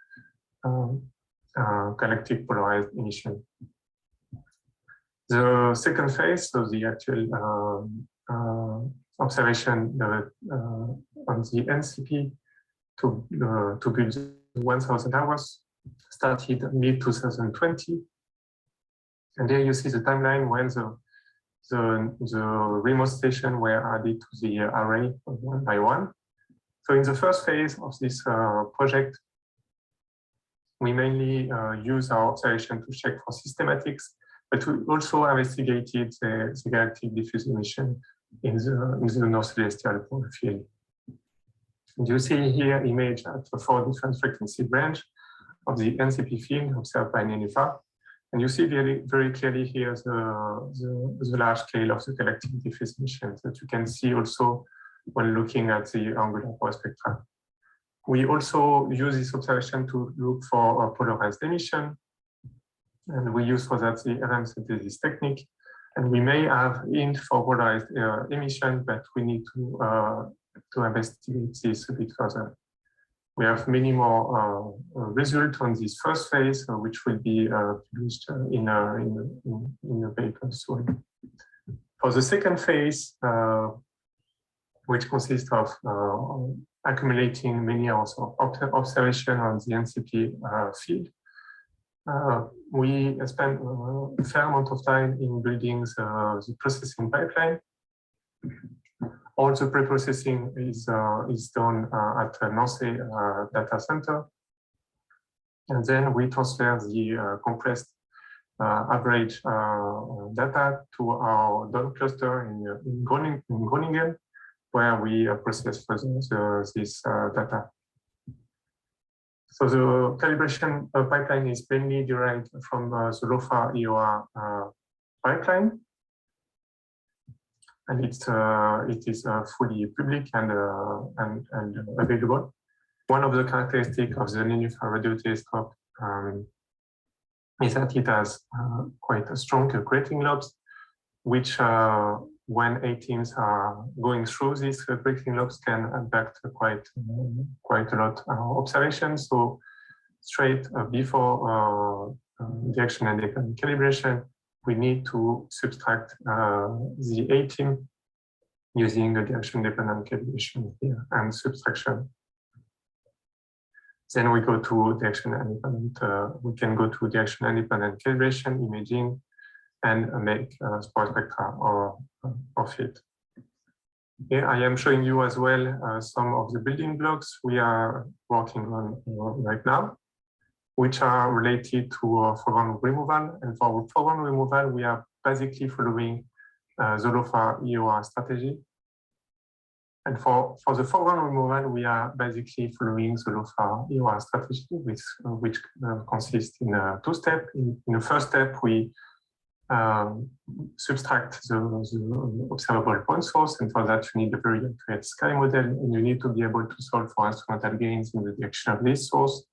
galactic polarized emission. The second phase, so the actual observation on the NCP to build 1,000 hours started mid-2020. And there you see the timeline when the remote stations were added to the array one by one. So in the first phase of this project, we mainly use our observation to check for systematics, but we also investigated the galactic diffuse emission in the North Celestial field. And you see here image at the 4 different frequency range of the NCP field observed by NENIFAR. And you see very clearly here the large scale of the galactic diffuse emission that you can see also when looking at the angular power spectra. We also use this observation to look for polarized emission. And we use for that the RM synthesis technique. And we may have hint for polarized emission, but we need to investigate this a bit further. We have many more results on this first phase, which will be published in a paper soon. For the second phase, which consists of accumulating many hours of observation on the NCP field, we spent a fair amount of time in building the processing pipeline. All the pre-processing is done at NORCE data center. And then we transfer the compressed average data to our DOM cluster in Groningen, where we process further this data. So the calibration pipeline is mainly derived from the LOFA EOR pipeline. And it is fully public and available. One of the characteristics of the NENIFAR radio telescope is that it has quite a strong grating lobes, which when A-teams are going through these grating lobes can impact quite a lot observations. So straight before the action and calibration, we need to subtract the A-team using the direction-dependent calibration here and subtraction. Then we go to direction-independent. We can go to direction-independent calibration, imaging, and make spot spectra of it. Here I am showing you as well some of the building blocks we are working on right now, which are related to foreground removal. And for foreground removal, we are basically following the LOFA EOR strategy. And for the foreground removal, we are basically following the LOFA EOR strategy, which consists in two steps. In the first step, we subtract the observable point source, and for that you need a very accurate sky model, and you need to be able to solve for instrumental gains in the direction of this source.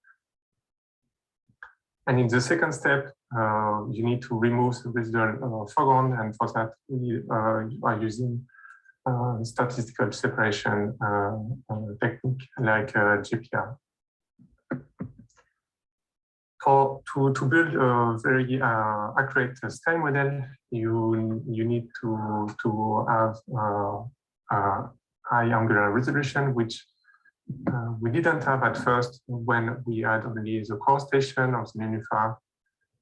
And in the second step, you need to remove the residual foreground, and for that we are using statistical separation technique like GPR. To build a very accurate sky model, you need to have high angular resolution, which we didn't have at first when we had only the core station of the NENIFAR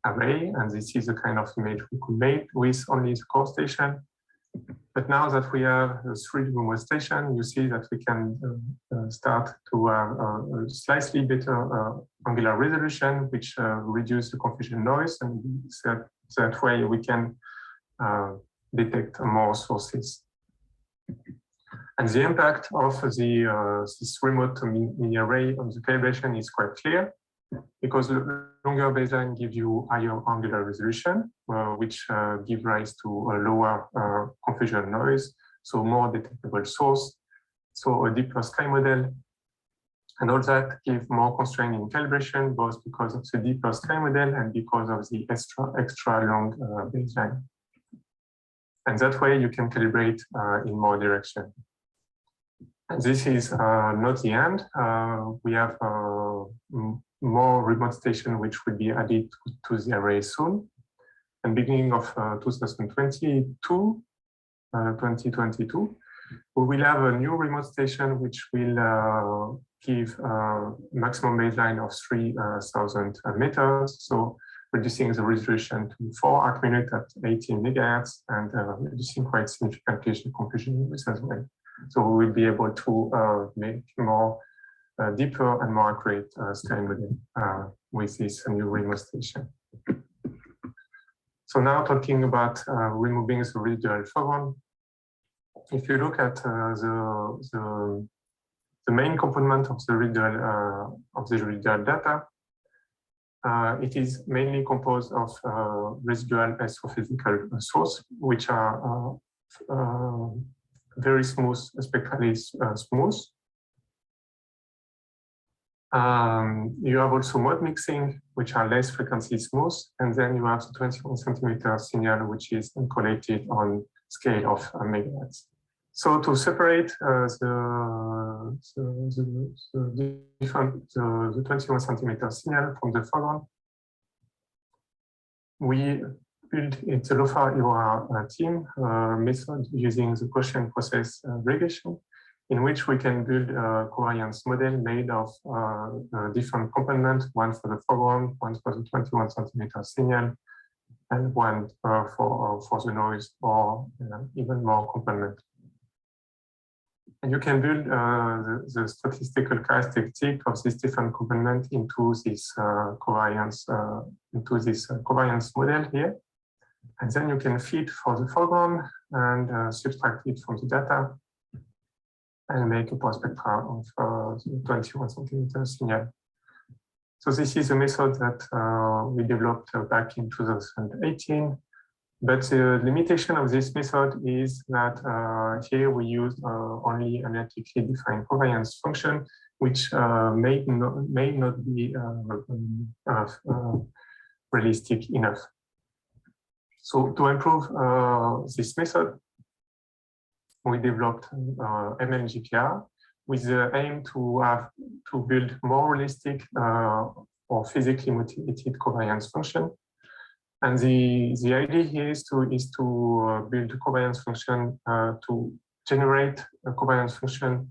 array, and this is the kind of image we could make with only the core station. But now that we have a 3D remote station, you see that we can start to have a slightly better angular resolution, which reduces the confusion noise, and that way we can detect more sources. And the impact of this remote mini array on the calibration is quite clear. because longer baseline give you higher angular resolution, which give rise to a lower confusion noise, so more detectable source, so a deeper sky model. And all that give more constraint in calibration, both because of the deeper sky model and because of the extra long baseline. And that way you can calibrate in more direction. And this is not the end. We have more remote station which will be added to the array soon. And beginning of 2022, we will have a new remote station which will give maximum baseline of 3,000 meters. So reducing the resolution to 4 arc minutes at 18 megahertz and reducing quite significantly the confusion noise as well. So we will be able to make more deeper and more accurate sky model with this new remote station. So now talking about removing the residual foreground. If you look at the main component of the residual data, it is mainly composed of residual astrophysical source, which are very smooth, spectrally smooth. You have also mode mixing, which are less frequency smooth, and then you have the 21 centimeter signal, which is collated on scale of megahertz. So to separate the 21 centimeter signal from the foreground, we built in the LOFA EOR team method using the Gaussian process regression, in which we can build a covariance model made of different components, one for the foreground, one for the 21 centimeter signal, and one for the noise, or even more components. And you can build the statistical characteristic of this different component into this covariance model here. And then you can feed for the foreground and subtract it from the data and make a power spectra of the 21 centimeter signal. So this is a method that we developed back in 2018. But the limitation of this method is that here we use only analytically defined covariance function, which may not be realistic enough. So to improve this method, we developed MLGPR with the aim to build more realistic or physically motivated covariance function. And the idea here is to build a covariance function to generate a covariance function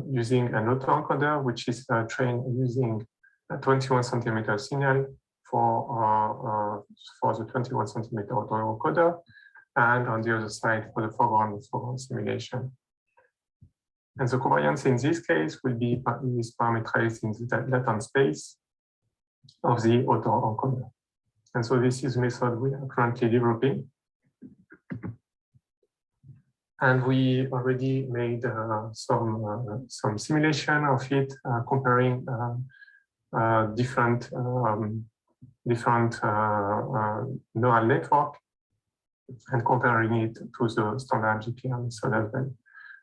using an autoencoder, which is trained using a 21 centimeter signal for the 21 centimeter autoencoder, and on the other side for the foreground simulation. And the covariance in this case will be parameterized in the latent space of the autoencoder. And so this is a method we are currently developing. And we already made some simulation of it, comparing different neural network and comparing it to the standard GPR method as well.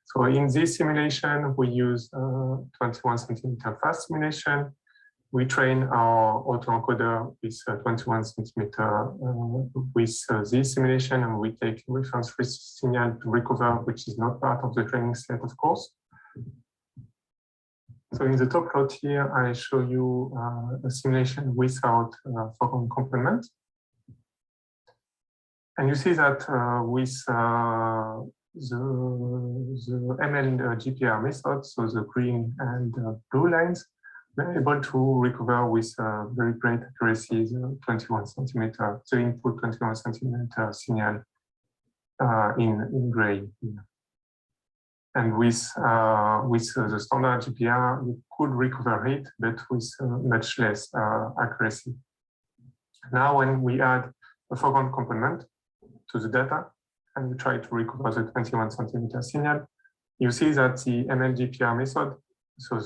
So in this simulation, we use 21 centimeter fast simulation. We train our autoencoder with 21 centimeter with this simulation, and we take reference signal to recover, which is not part of the training set, of course. So in the top plot here, I show you a simulation without foreground complement. And you see that with the ML GPR method, so the green and blue lines, we're able to recover with very great accuracy the 21 centimeter, the input 21 centimeter signal in gray. And with the standard GPR, we could recover it, but with much less accuracy. Now, when we add a foreground component to the data and we try to recover the 21 centimeter signal, you see that the MLGPR method, so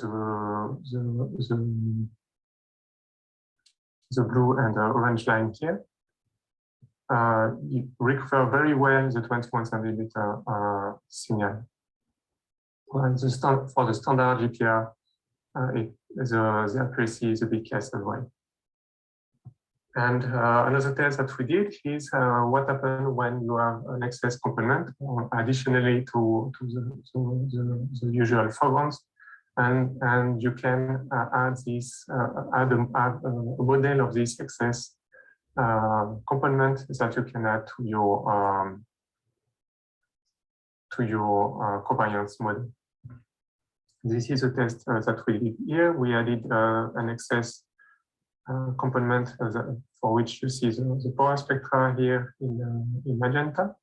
the blue and the orange line here. You recover very well the 21 centimeter signal. Well, for the standard GPR, the accuracy is a bit less as well. And another test that we did is what happens when you have an excess component additionally to the usual foregrounds, and you can add a model of this excess component that you can add to your covariance model. This is a test that we did here. We added an excess component for which you see the power spectra here in magenta.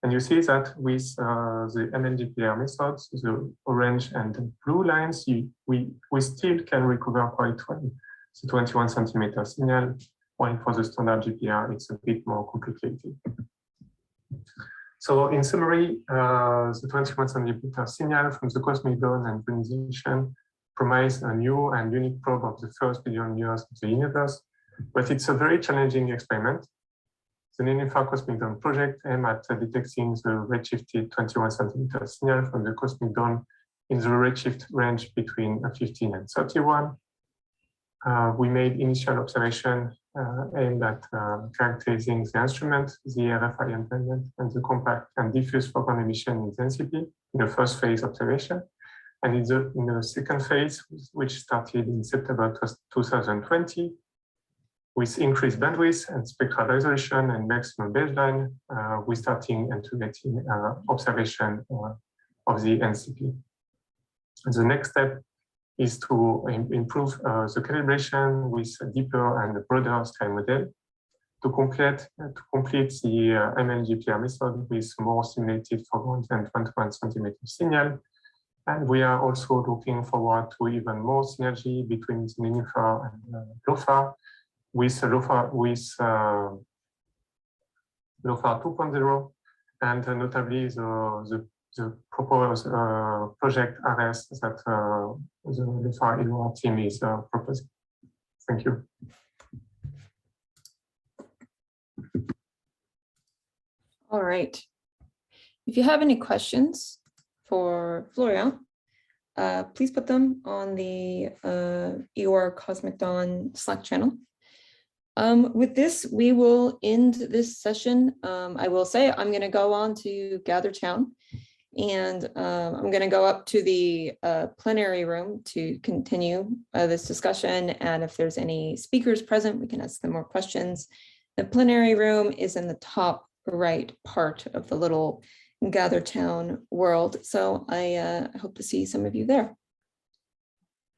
And you see that with the MLGPR methods, the orange and the blue lines, we still can recover quite well the 21 centimeter signal, while for the standard GPR, it's a bit more complicated. So in summary, the 21 centimeter signal from the cosmic dawn and ionization promise a new and unique probe of the first billion years of the universe, but it's a very challenging experiment. The Nenifar Cosmic Dawn project aims at detecting the redshifted 21 centimeter signal from the cosmic dawn in the redshift range between 15 and 31. We made initial observation aimed at characterizing the instrument, the RFI environment, and the compact and diffuse photon emission intensity in the first phase observation. And in the second phase, which started in September 2020, with increased bandwidth and spectral resolution and maximum baseline, we're starting integrating observation of the NCP. And the next step is to improve the calibration with a deeper and broader scale model to complete the MLGPR method with more simulated foreground and 21 centimeter signal. And we are also looking forward to even more synergy between the Nenifar and LOFAR, with LOFAR 2.0, and notably the proposed project RS that the LOFAR EOR team is proposing. Thank you. All right. If you have any questions for Florian, please put them on the EOR Cosmic Dawn Slack channel. With this, we will end this session. I will say I'm going to go on to Gather Town, and I'm going to go up to the plenary room to continue this discussion. And if there's any speakers present, we can ask them more questions. The plenary room is in the top right part of the little Gather Town world. So I hope to see some of you there.